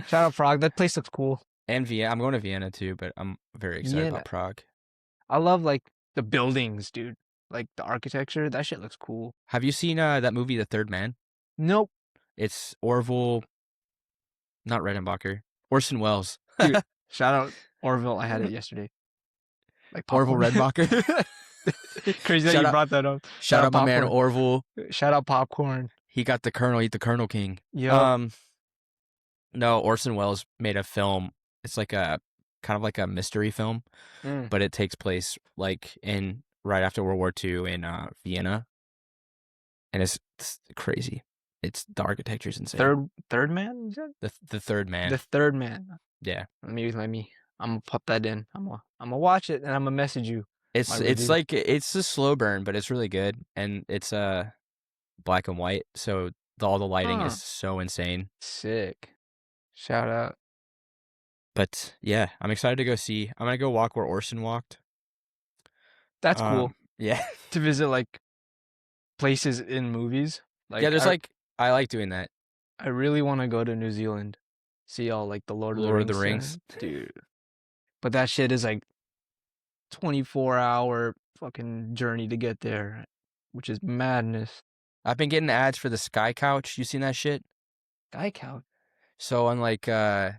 shout out Prague. That place looks cool. and Vienna. I'm going to Vienna too, but I'm very excited Vienna. about Prague. I love like the buildings, dude. Like the architecture. That shit looks cool. Have you seen that movie, The Third Man? Nope, It's Orville, not Redenbacher, Orson Welles. dude. Shout out Orville. I had it yesterday. Like Orville popcorn. Redenbacher. Crazy that shout you out, brought that up. Shout shout out out my man popcorn. Orville. Shout out popcorn. He got the Colonel. He's the Colonel King. Yup. No, Orson Welles made a film. It's like a kind of like a mystery film, Mm. but it takes place like in right after World War II in Vienna, and it's crazy. It's the architecture's insane. Third man. You said? The Third Man. The third man. Yeah, Let me. I'm gonna pop that in. I'm gonna watch it and I'm gonna message you my it's review. like it's a slow burn, but it's really good, and it's black and white, so all the lighting is Huh. so insane. Sick. Shout out. But yeah, I'm excited to go see. I'm gonna go walk where Orson walked. That's cool Yeah. to visit like places in movies. Yeah, Like there's like I like doing that. I really want to go to New Zealand, see all like the Lord of the Lord of the Rings, Rings. dude. But that shit is like 24-hour fucking journey to get there, which is madness. I've been getting ads for the Sky Couch. You seen that shit? Guy count. So on like the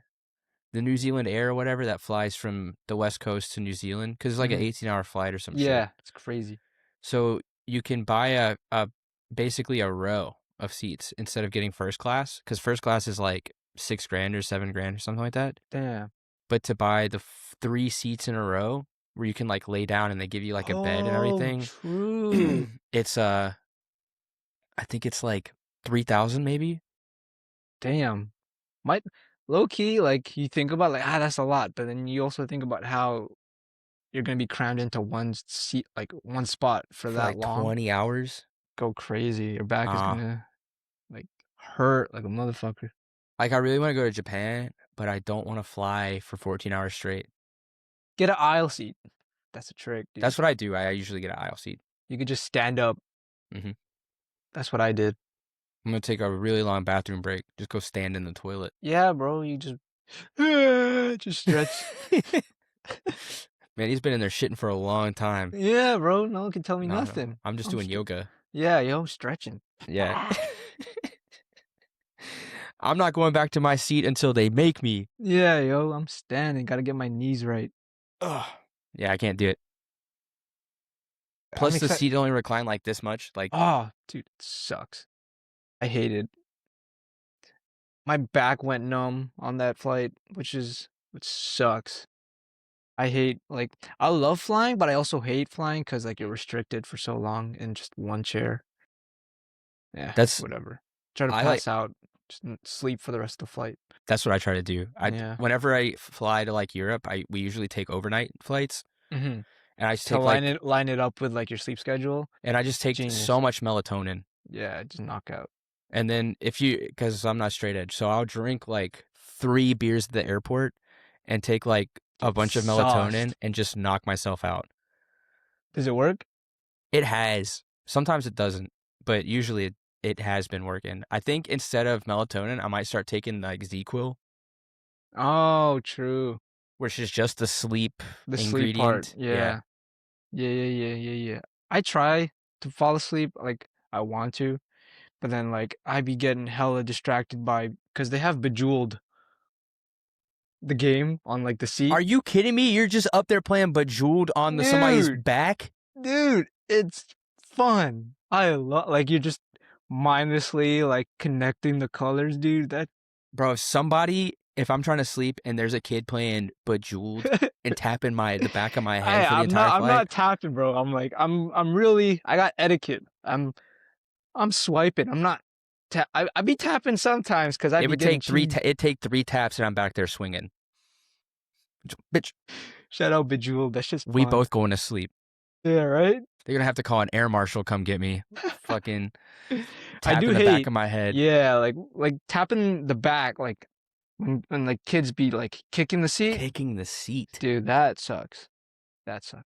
New Zealand Air or whatever that flies from the West Coast to New Zealand, because it's like an Mhm. 18-hour flight or some shit. Yeah, it's crazy. So you can buy a basically a row of seats instead of getting first class, because first class is like $6,000 or $7,000 or something like that. Damn. But to buy the 3 seats in a row where you can like lay down and they give you like a bed and Oh, everything, true. it's I think it's like 3,000 maybe. Damn. Might low key, like you think about like that's a lot, but then you also think about how you're gonna be crammed into one seat, like one spot for For that like long. 20 hours. Go crazy. Your back is Uh, gonna like hurt like a motherfucker. like I really want to go to Japan, but I don't want to fly for 14 hours straight. Get an aisle seat. That's a trick, dude. That's what I do. I usually get an aisle seat. You could just stand up. Hmm. That's what I did. I'm gonna take a really long bathroom break. Just go stand in the toilet. Yeah, bro. You just just stretch. Man, he's been in there shitting for a long time. Yeah, bro. No one can tell me No, nothing. I'm just doing yoga. Yeah, yo, stretching. Yeah. I'm not going back to my seat until they make me. Yeah, yo, I'm standing. Gotta get my knees right. Ugh. Yeah, I can't do it. I'm Plus, the excited. seat only recline like this much. Like, Oh, dude, it sucks. I hate it. My back went numb on that flight, which sucks. I hate like I love flying, but I also hate flying because like you're restricted for so long in just one chair. Yeah, that's whatever. Try to I like. pass out, just sleep for the rest of the flight. That's what I try to do. Yeah. Whenever I fly to like Europe, we usually take overnight flights, Mm-hmm. and I just To take like line it up with like your sleep schedule. and I just take Genius. so much melatonin. Yeah, just knock out. And then because I'm not straight edge, so I'll drink like 3 beers at the airport and take like a bunch of melatonin Sauced. and just knock myself out. Does it work? It has. Sometimes it doesn't, but usually it has been working. I think instead of melatonin, I might start taking like ZQL, Oh, true. which is just the sleep The sleep part. ingredient. Yeah. Yeah. I try to fall asleep like I want to, but then like I be getting hella distracted by because they have Bejeweled the game on like the seat. Are you kidding me? You're just up there playing Bejeweled on somebody's Dude, back? dude, it's fun. I love like you're just mindlessly like connecting the colors, dude. That Bro, if I'm trying to sleep and there's a kid playing Bejeweled and tapping the back of my head for the entire I'm flight, not tapping, bro. I'm like I'm really I got etiquette. I'm swiping. I'm not I be tapping sometimes because I it be would getting take cheese. it'd take 3 taps and I'm back there swinging. Bitch, Shout out Bejeweled. That's just we fun. both going to sleep. Yeah, right? They're gonna have to call an air marshal come get me. Fucking I do tapping the back hate, of my head. yeah, like tapping the back, like when like kids be like kicking the seat, Kicking the seat. dude, that sucks. That sucks.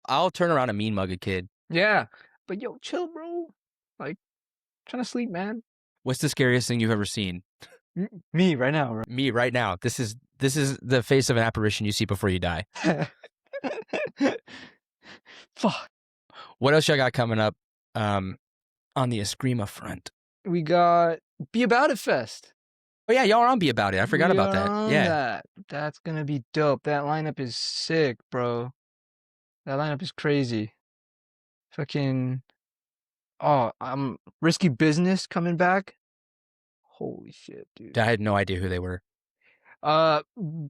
I'll turn around and mean mug a kid. Yeah, but yo, chill, bro. Like trying to sleep, man. What's the scariest thing you've ever seen? Me right now, right? Me right now. This is the face of an apparition you see before you die. Fuck. What else y'all got coming up on the Eskrima front? We got Be About It Fest. Oh yeah, y'all are on Be About It. I forgot We about are that. on Yeah. that. That's gonna be dope. That lineup is sick, bro. That lineup is crazy. Fucking Risky Business coming back. Holy shit, dude. I had no idea who they were. Uh,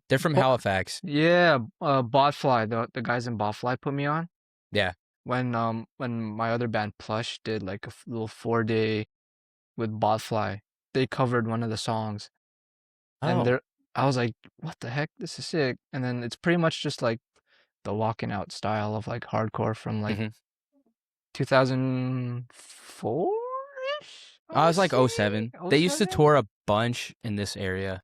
They're from Bo- Halifax. yeah, Botfly, the guys in Botfly put me on Yeah. when my other band Plush did like a little 4-day with Botfly. They covered one of the songs, and Oh. I was like, what the heck? This is sick. And then it's pretty much just like the walking out style of like hardcore from like hmm 2004-ish, I I want was to like say. '07. Oh They used to 07? tour a bunch in this area.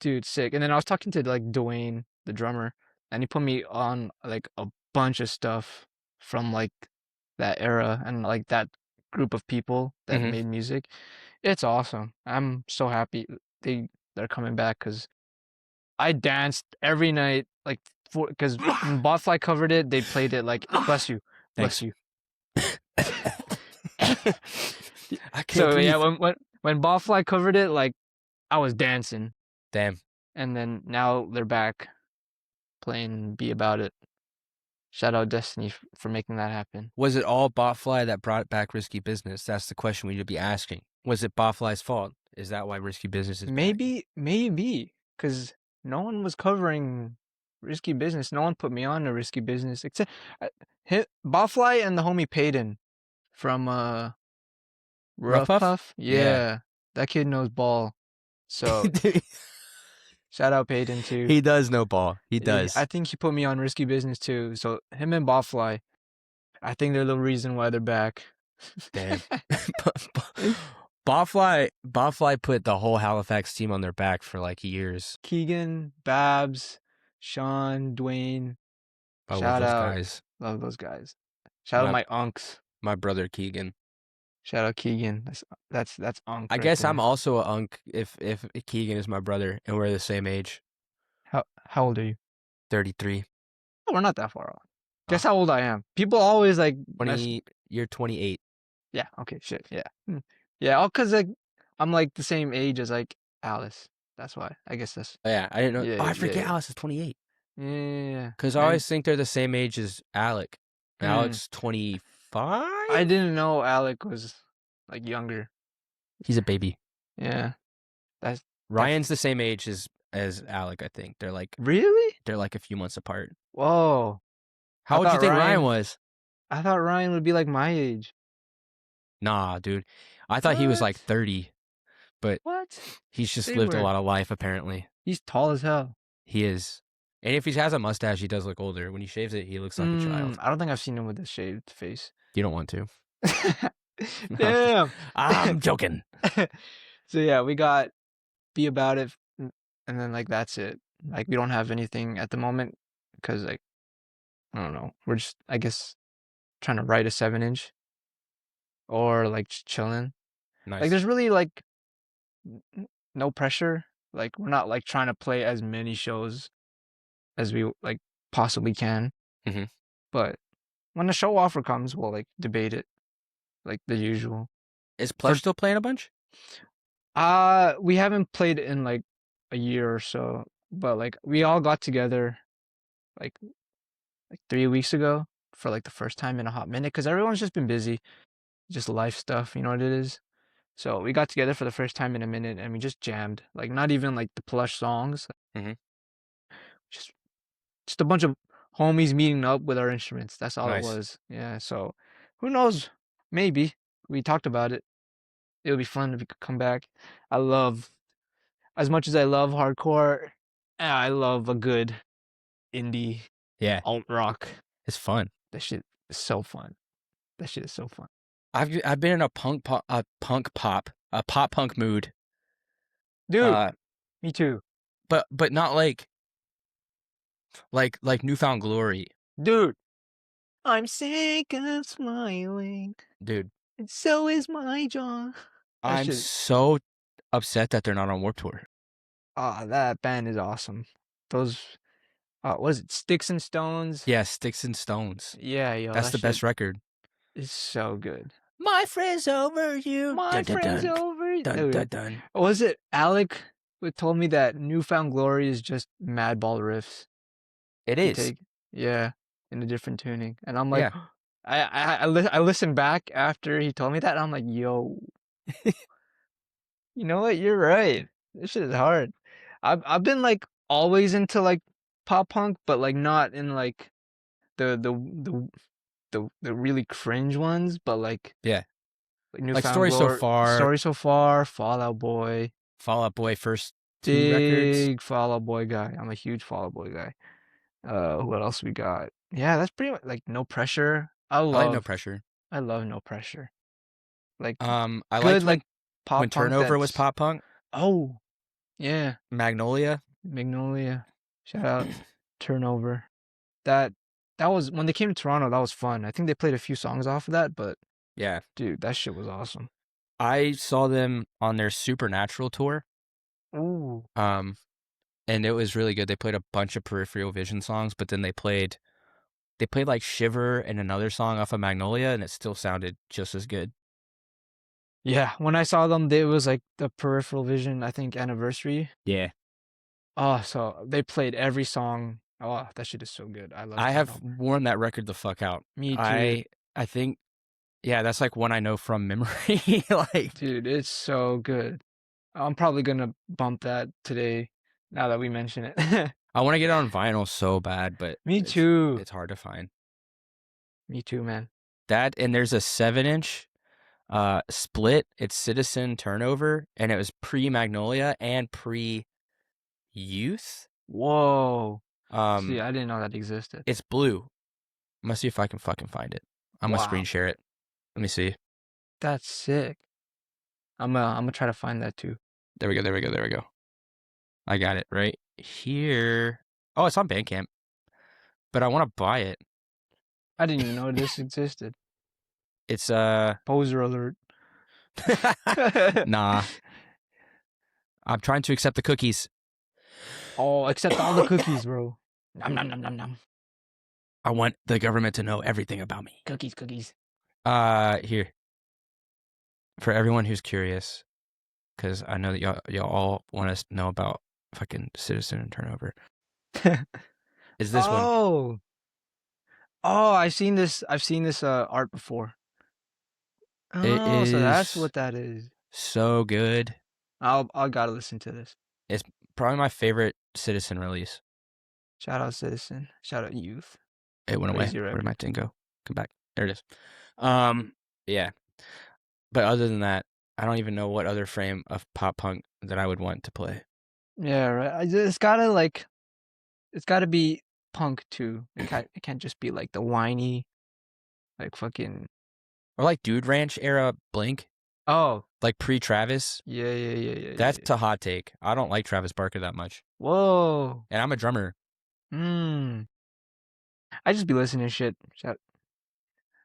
Dude, sick. And then I was talking to like Dwayne, the drummer, and he put me on like a bunch of stuff from like that era and like that group of people that hmm made music. It's awesome. I'm so happy they're coming back because I danced every night like because when Botfly covered it, they played it like bless you, bless Thanks. you. I can't So yeah, breathe. when Botfly covered it, like I was dancing, Damn. and then now they're back playing Be About It. Shout out Destiny for making that happen. Was it all Botfly that brought back Risky Business? That's the question we need to be asking. Was it Botfly's fault? Is that why Risky Business is back? Maybe, because no one was covering Risky Business. No one put me on to Risky Business except Botfly and the homie Payton from Rough Rough Puff? Puff. Yeah. Yeah, that kid knows ball. So shout out Payton too. He does know ball. He does. I think he put me on Risky Business too. So him and Botfly, I think they're the reason why they're back. Damn. Botfly put the whole Halifax team on their back for like years. Keegan, Babs, Sean, Dwayne. I love Shout those out. guys. Love those guys. Shout out my unks. My brother Keegan. Shout out Keegan. That's unk I right guess there. I'm also a unk if Keegan is my brother and we're the same age. How old are you? 33. Oh, we're not that far off. Guess Oh. how old I am. People always like 20. You're 28. Yeah. Okay. Shit. Yeah. Yeah. All because like I'm like the same age as like Alice. That's why. I guess that's. Oh, yeah, I didn't know. Yeah. Oh, I forget Yeah. Alice is 28. Yeah. Because I always think they're the same age as Alec. Alec's 25? I didn't know Alec was like younger. He's a baby. Yeah. That's Ryan's the same age as Alec, I think. really. They're like a few months apart. Whoa. How old do you think Ryan was? I thought Ryan would be like my age. Nah, dude. I thought he was like 30, but What? he's just Say lived a word. lot of life, apparently. He's tall as hell. He is. And if he has a mustache, he does look older. When he shaves it, he looks like a child. I don't think I've seen him with a shaved face. You don't want to. Damn. I'm joking. So yeah, we got Be About It, and then like that's it. Like we don't have anything at the moment because like I don't know. We're just I guess trying to write a 7-inch or like just chilling. Nice. Like there's really like no pressure. Like we're not like trying to play as many shows as we like possibly can. Mhm. But when the show offer comes, we'll like debate it. like the usual. Is For Plush still playing a bunch? we haven't played in like a year or so, but like we all got together like 3 weeks ago for like the first time in a hot minute because everyone's just been busy, just life stuff, you know what it is. So we got together for the first time in a minute and we just jammed, like not even like the Plush songs, Mm-hmm. just just a bunch of homies meeting up with our instruments. That's all it Nice. was. Yeah. So who knows? Maybe we talked about it. It would be fun if we could come back. I love as much as I love hardcore. I love a good indie Yeah, alt rock. it's fun. That shit is so fun. That shit is so fun. I've been in a pop punk mood. Dude, Uh, me too. but not like Newfound Glory, Dude, I'm sick of smiling, dude. and so is my jaw. That I'm shit. so upset that they're not on Warped Tour. That band is awesome. Those, what is it? Sticks and Stones. Yeah, Sticks and Stones. Yeah, yo, That's that the shit best record. is so good. My friend's over you. My Dun dun friend's dun over. dun dun Dude, dun. was it Alec who told me that Newfound Glory is just Madball riffs? It You is. take, yeah, in a different tuning, and I'm like, Yeah. I listened back after he told me that, and I'm like, yo, you know what? You're right. This shit is hard. I've been like always into like pop punk, but like not in like the the really cringe ones, but Yeah. like Like Newfound Story So Glory, Far, Story So Far, Fall Out Boy, Fall Out Boy first two records. big Fall Out Boy guy. I'm a huge Fall Out Boy guy. What else we got? Yeah, that's pretty much like No Pressure. I like No Pressure. I love No Pressure. Like I good liked like when pop punk Turnover was that's pop punk. oh yeah, Magnolia. Magnolia. Shout out Turnover. That that was when they came to Toronto, that was fun. I think they played a few songs off of that, but Yeah. dude, that shit was awesome. I saw them on their Supernatural tour. Ooh. Um, and it was really good. They played a bunch of Peripheral Vision songs, but then they played like Shiver and another song off of Magnolia, and it still sounded just as good. Yeah, when I saw them, it was like the Peripheral Vision, I think, anniversary. Yeah. Oh, so they played every song. Oh, that shit is so good. I love I have Turnover. worn that record the fuck out. Me too. I think yeah, that's like one I know from memory. Like Dude, it's so good. I'm probably gonna bump that today now that we mention it. I want to get it on vinyl so bad, but Me it's too. it's hard to find. Me too, man. That and there's a 7-inch split. It's Citizen Turnover, and it was pre Magnolia and pre Youth. Whoa. See, Um, I didn't know that existed. it's blue. I'm gonna see if I can fucking find it. I'm gonna screen Wow. share it. Let me see. That's sick. I'm gonna try to find that too. There we go. There we go. There we go. I got it right here. Oh, it's on Bandcamp, but I want to buy it. I didn't even know this existed. It's Poser alert. nah. I'm trying to accept the cookies. Oh, accept all the cookies, bro. Nom nom nom nom nom. I want the government to know everything about me. Cookies, cookies. Here. For everyone who's curious, because I know that y'all all want to know about fucking Citizen and Turnover. Is this one? Oh. Oh, I've seen this art before. It Oh, so that's is what that is. so good. I gotta listen to this. It's probably my favorite Citizen release. Shout out Citizen. Shout out Youth. It went away. Crazy Where did record. my thing go? Come back. There it is. Yeah. But other than that, I don't even know what other frame of pop punk that I would want to play. Yeah, right. It's gotta be punk too. It can't just be like the whiny, like fucking. Or like Dude Ranch era Blink, Oh, like pre-Travis. yeah. That's a hot take. I don't like Travis Barker that much. Whoa. And I'm a drummer. I just be listening to shit.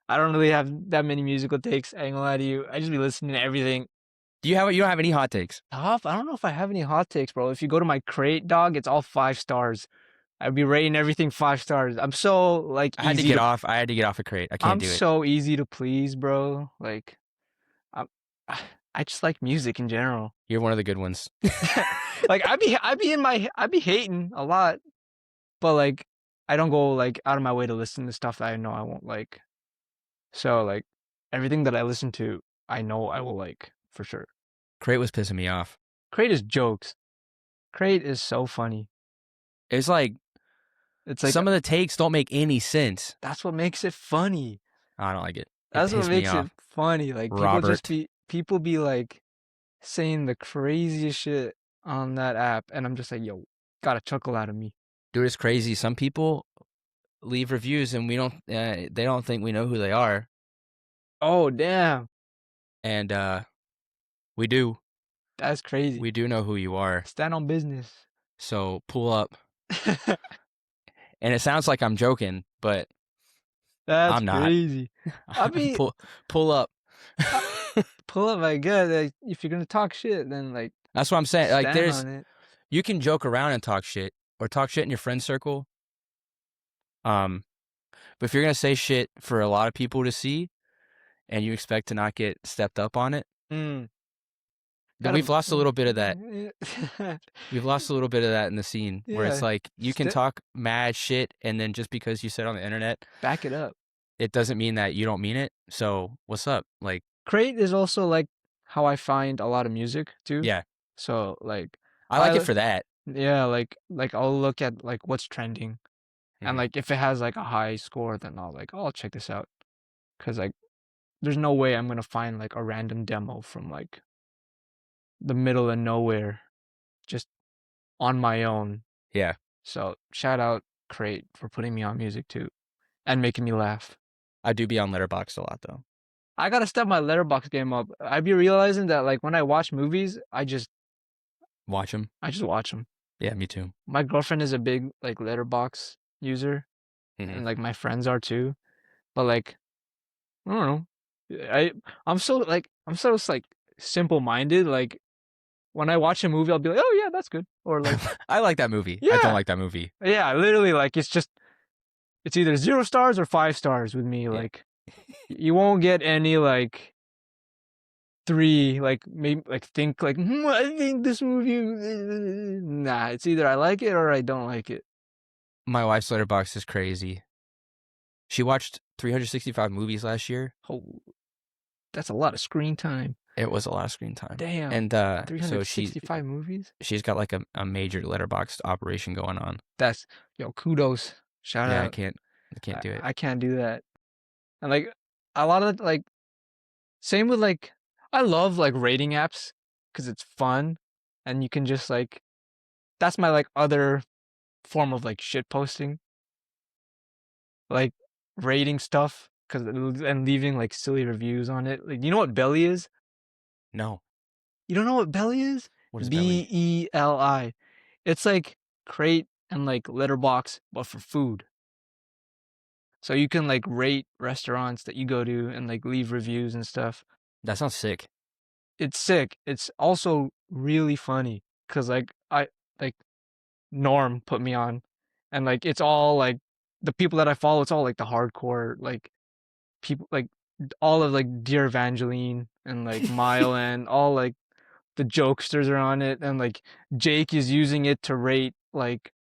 I don't really have that many musical takes. I ain't gonna lie to you. I just be listening to everything. You don't have any hot takes? Tough. I don't know if I have any hot takes, bro. If you go to my crate, dog, it's all 5 stars. I'd be rating everything 5 stars. I'm so like I had to easy get to. off. I had to get off a crate. I can't I'm do it. so easy to please, bro. Like, I'm, I just like music in general. You're one of the good ones. Like I'd be hating a lot, but like I don't go like out of my way to listen to stuff that I know I won't like. So like everything that I listen to, I know I will like for sure. Crate was pissing me off. Crate is jokes. Crate is so funny. It's like It's like some of the takes don't make any sense. that's what makes it funny. I don't like it. It That's what pissed me makes it off. funny. Like Robert. people be like saying the craziest shit on that app, and I'm just like, yo, got a chuckle out of me. Dude, it's crazy. Some people leave reviews and we don't. They don't think we know who they are, Oh damn, and we do. that's crazy. We do know who you are. Stand on business. So pull up. And it sounds like I'm joking, but That's I'm not. crazy. I mean, pull up. uh, pull up, I guess. Like, if you're gonna talk shit, then like That's what I'm saying. Like, stand on it. you can joke around and talk shit, or talk shit in your friend circle. But if you're gonna say shit for a lot of people to see, and you expect to not get stepped up on it, Mm. then we've lost a little bit of that. We've lost a little bit of that in the scene, where it's Yeah. like you can talk mad shit, and then just because you said on the internet, Back it up. it doesn't mean that you don't mean it. So what's up? Like, Crate is also like how I find a lot of music too. yeah, So like I like it for that. yeah, like I'll look at like what's trending, and Mhm. like if it has like a high score, then I'll like, oh, I'll check this out, because like there's no way I'm gonna find like a random demo from like the middle of nowhere just on my own. Yeah, So shout out Crate for putting me on music too and making me laugh. I do be on Letterboxd a lot though. I gotta step my letterbox game up. I be realizing that like when I watch movies, Watch them. I just watch them. Yeah, me too. My girlfriend is a big like letterbox user, Mhm. and like my friends are too. But like I don't know. I'm so like simple minded. Like when I watch a movie, I'll be like, oh yeah, that's good. Or like I like that movie. I don't yeah, like that movie. yeah. Literally, like it's either 0 stars or 5 stars with me. Yeah. Like you won't get any like three, like maybe like think like I think this movie. Nah, it's either I like it or I don't like it. My wife's Letterboxd is crazy. She watched 365 movies last year. Oh, that's a lot of screen time. It was a lot of screen time. Damn. And so 365 movies. she's got like a major Letterboxd operation going on. That's kudos. Shout Yeah, out. I can't do it. I can't do that. And like a lot of like same with like I love like rating apps because it's fun and you can just like that's my like other form of like shit posting, like rating stuff because and leaving like silly reviews on it. Like you know what Belly is? No. You don't know what Belly is? What is Belly? Beli. It's like Crate and like Letterbox but for food. So you can like rate restaurants that you go to and like leave reviews and stuff. That sounds sick. It's sick. It's also really funny because like I like Norm put me on, and like it's all like the people that I follow. It's all like the hardcore like people like all of like Dear Evangeline and like Mile and all like the jokesters are on it, and like Jake is using it to rate like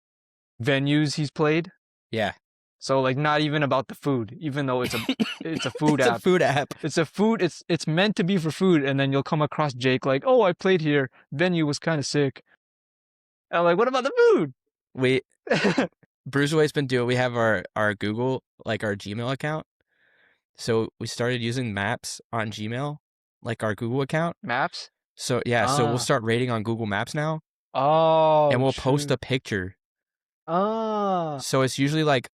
venues he's played. Yeah. So like not even about the food, even though it's a food It's app. a food app. It's meant to be for food, and then you'll come across Jake like, oh, I played here. Venue was kind of sick. And I'm like, what about the food? We Bruiserweight's been doing. We have our Google, like our Gmail account. So we started using Maps on Gmail, like our Google account. Maps? So yeah, so we'll Ah. start rating on Google Maps now, Oh, and we'll post true. a picture. Ah. So it's usually like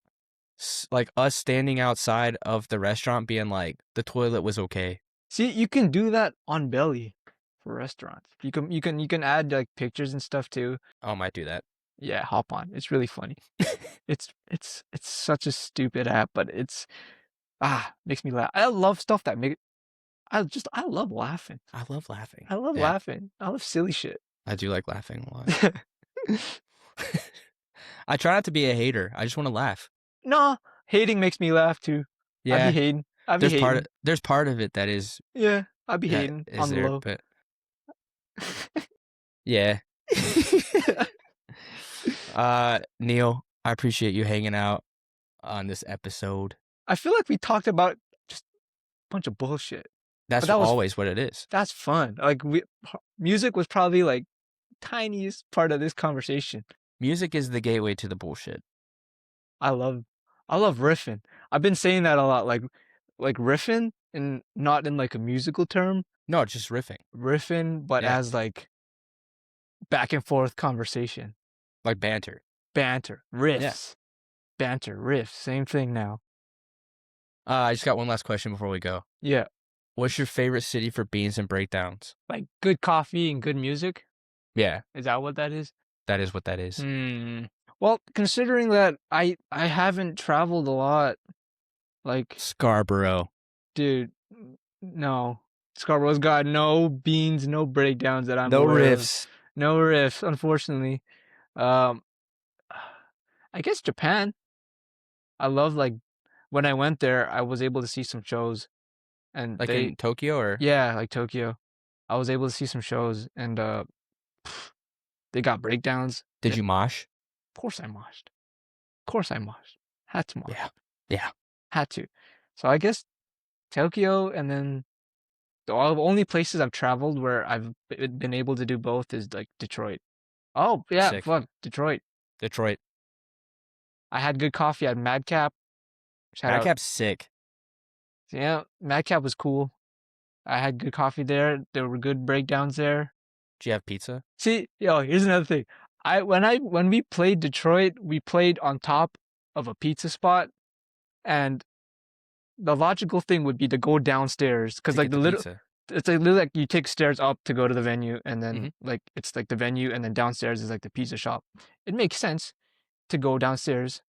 us standing outside of the restaurant, being like, the toilet was okay. See, you can do that on Belly for restaurants. You can add like pictures and stuff too. Oh, I might do that. Yeah, hop on. It's really funny. It's such a stupid app, but it's makes me laugh. I love stuff that make I love laughing. I love laughing. I love Yeah, laughing. I love silly shit. I do like laughing a lot. I try not to be a hater. I just want to laugh. No, hating makes me laugh too. I be Yeah, hating. I be hating. there's part of it that is Yeah, I be hating on the there, low. but yeah. Neil, I appreciate you hanging out on this episode. I feel like we talked about just a bunch of bullshit, but That's always what it is. that's fun. Like music was probably like tiniest part of this conversation. Music is the gateway to the bullshit. I love I love riffing. I've been saying that a lot, like riffing and not in like a musical term, No, it's just riffing. riffing, but Yeah. as like back and forth conversation. Like banter. Banter, riffs. Banter, riffs, same thing now. I just got one last question before we go. Yeah. What's your favorite city for beans and breakdowns? Like good coffee and good music? Yeah, Is that what that is? that is what that is. Well, considering that I haven't traveled a lot, like Scarborough. dude, no. Scarborough's got no beans, no breakdowns that I'm No aware of. riffs. No riffs, unfortunately. Um, I guess Japan. I love like when I went there, I was able to see some shows, and Like in Tokyo or? yeah, like Tokyo. I was able to see some shows, and they got breakdowns. Did you mosh? Of course I moshed. Of course I moshed. Had to mosh. Yeah. Yeah. Had to. So I guess Tokyo, and then the only places I've traveled where I've been able to do both is like Detroit. Oh yeah, Sick. fuck Detroit. Detroit. I had good coffee at Madcap. Shout out. Madcap's sick. Yeah, Madcap was cool. I had good coffee there. There were good breakdowns there. Do you have pizza? See, yo, here's another thing. When we played Detroit, we played on top of a pizza spot, and the logical thing would be to go downstairs because To like get the pizza. it's like literally like you take stairs up to go to the venue, and then Mhm. like it's like the venue, and then downstairs is like the pizza shop. It makes sense to go downstairs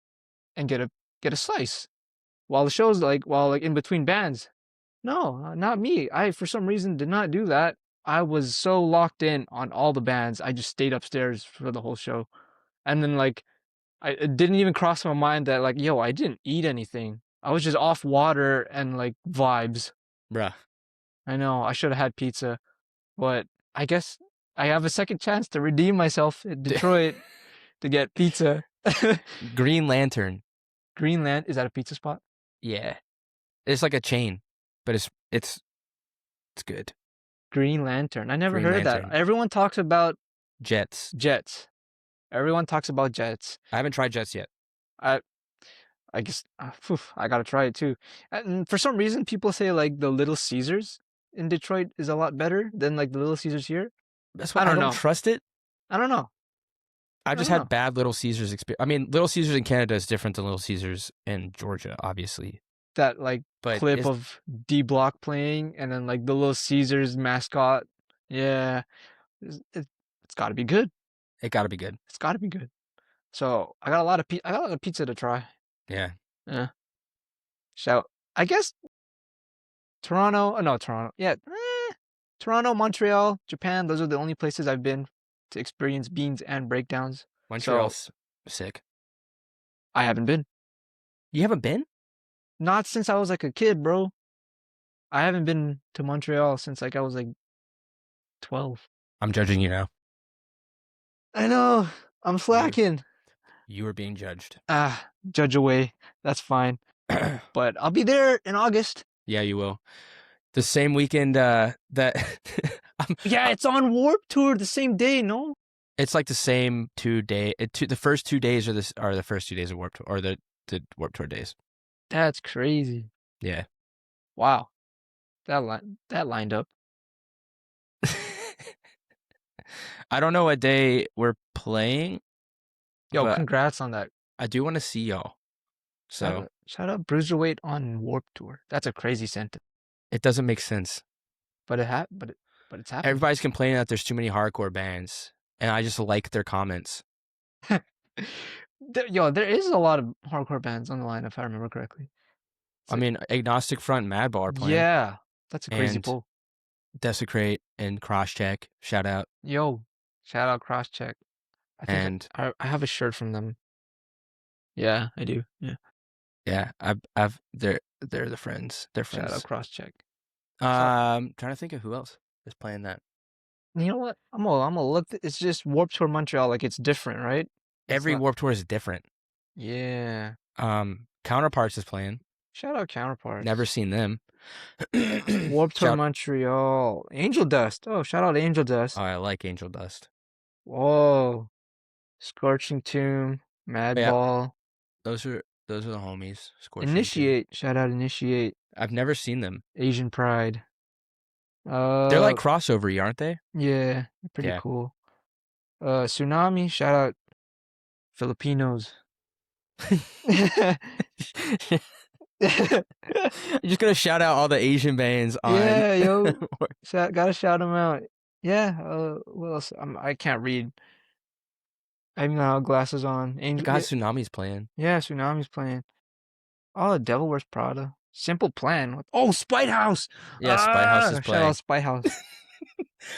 and get a slice while the show's like while like in between bands. No, not me. I for some reason did not do that. I was so locked in on all the bands. I just stayed upstairs for the whole show. And then like it didn't even cross my mind that like, yo, I didn't eat anything. I was just off water and like vibes. Bruh. I know I should have had pizza, but I guess I have a second chance to redeem myself in Detroit to get pizza. Green Lantern. Greenland, is that a pizza spot? Yeah. It's like a chain, but it's good. Green Lantern. I never Green heard Lantern. that. Everyone talks about Jets. Jets. Everyone talks about Jets. I haven't tried Jets yet. I guess I gotta try it too. And for some reason, people say like the Little Caesars in Detroit is a lot better than like the Little Caesars here. That's why I I don't don't know. trust it. I don't know. I just don't had know. bad Little Caesars experience. I mean, Little Caesars in Canada is different than Little Caesars in Georgia, obviously. That like But clip of D Block playing, and then like the Little Caesars mascot. Yeah, it's got to be good. it got to be good. It's got to be good. So I got a lot of pizza to try. Yeah. Yeah. So I guess Toronto. Oh, no, Toronto. Yeah. Toronto, Montreal, Japan. Those are the only places I've been to experience beans and breakdowns. Montreal's sick. I haven't been. You haven't been? Not since I was like a kid, bro. I haven't been to Montreal since like I was like 12. I'm judging you now. I know. I'm slacking. You are being judged. Judge away. That's fine. But I'll be there in August. Yeah, you will. The same weekend that Yeah, it's on Warp Tour the same day, no? it's like the same 2 day. The first 2 days are the first 2 days of Warp Tour, or the Warp Tour days. That's crazy. Yeah. Wow. That lined up. I don't know what day we're playing. Yo, but congrats on that. I do want to see y'all. So shout out Bruiserweight on Warp Tour. That's a crazy sentence. it doesn't make sense. But it's happening. Everybody's complaining that there's too many hardcore bands, and I just like their comments. There is a lot of hardcore bands on the line, if I remember correctly. I mean, Agnostic Front and Madball are playing. Yeah, that's a crazy And pull. Desecrate and Crosscheck, shout out. Yo, shout out Crosscheck. I And I have a shirt from them. Yeah, I do. Yeah. Yeah, they're the friends. They're Shout out friends. Crosscheck. So Trying to think of who else is playing that. you know what? I'm gonna look. It's just Warped Tour Montreal. Like it's different, right? It's Every not. Warped Tour is different. Yeah. Counterparts is playing. Shout out Never Counterparts. seen them. Warped Tour Shout. Montreal. Angel Dust. Oh, shout out Angel Oh, Dust. I like Angel Dust. Whoa. Scorching Tomb. But yeah, Madball. those are the homies. Scorching too. Initiate. Shout out Initiate. I've never seen them. Asian Pride. They're like Uh, crossover, aren't they? yeah, pretty Yeah. cool. Tsunami. Shout out Filipinos. I'm just gonna shout out all the Asian bands on. Yeah, yo. Gotta shout them out. Yeah. What else? I can't read. I even have glasses on. Angel. God, Yeah, Tsunami's playing. yeah. Tsunami's playing. Oh, Devil Wears Prada. Simple Plan. Oh, Spite House. Yeah, Spy House is Shout out playing. Spite House.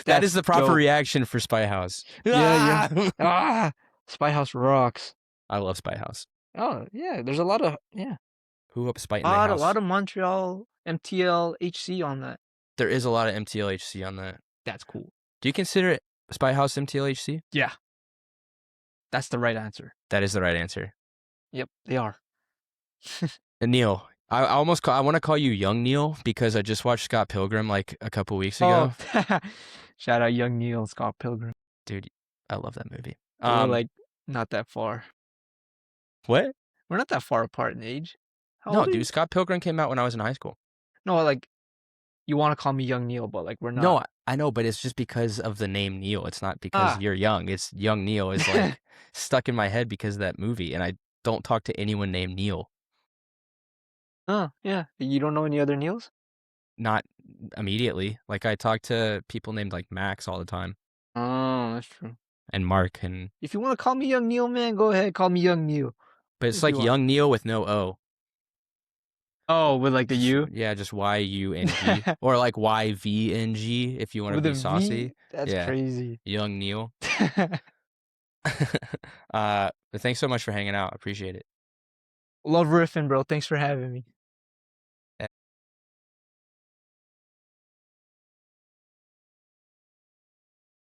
That is That's the proper dope. reaction for Spy House. Yeah, yeah. Ah! Spite House rocks. I love Spy House. Oh, yeah. There's a lot of Who up Spite in their a house? lot of Montreal MTL HC on that. There is a lot of MTLHC on that. That's cool. Do you consider it Spy House MTLHC? Yeah, that's the right answer. That is the right answer. Yep, they are. And Neil, I want to call you Young Neil because I just watched Scott Pilgrim like a couple weeks ago. Oh, shout out Young Neil, Scott Pilgrim. Dude, I love that movie. We're like not that far. What? We're not that far apart in age. How No, old are you? dude, Scott Pilgrim came out when I was in high school. No, like you want to call me Young Neil, but like we're not. No, I know, but it's just because of the name Neil. It's not because you're young. It's Young Neil is like stuck in my head because of that movie, and I don't talk to anyone named Neil. Oh, yeah. You don't know any other Neils? Not immediately. Like I talk to people named like Max all the time Oh, that's true. and Mark, and If you want to call me Young Neil, man, go ahead, call me Young Neil. but it's If like you want. Young Neil with no O. Oh, with like the U? Yeah, just YUNG or like YVNG if you want to With be a V? saucy. That's Yeah, crazy. Young Neil. But thanks so much for hanging out. I appreciate it. Love riffing, bro. Thanks for having me.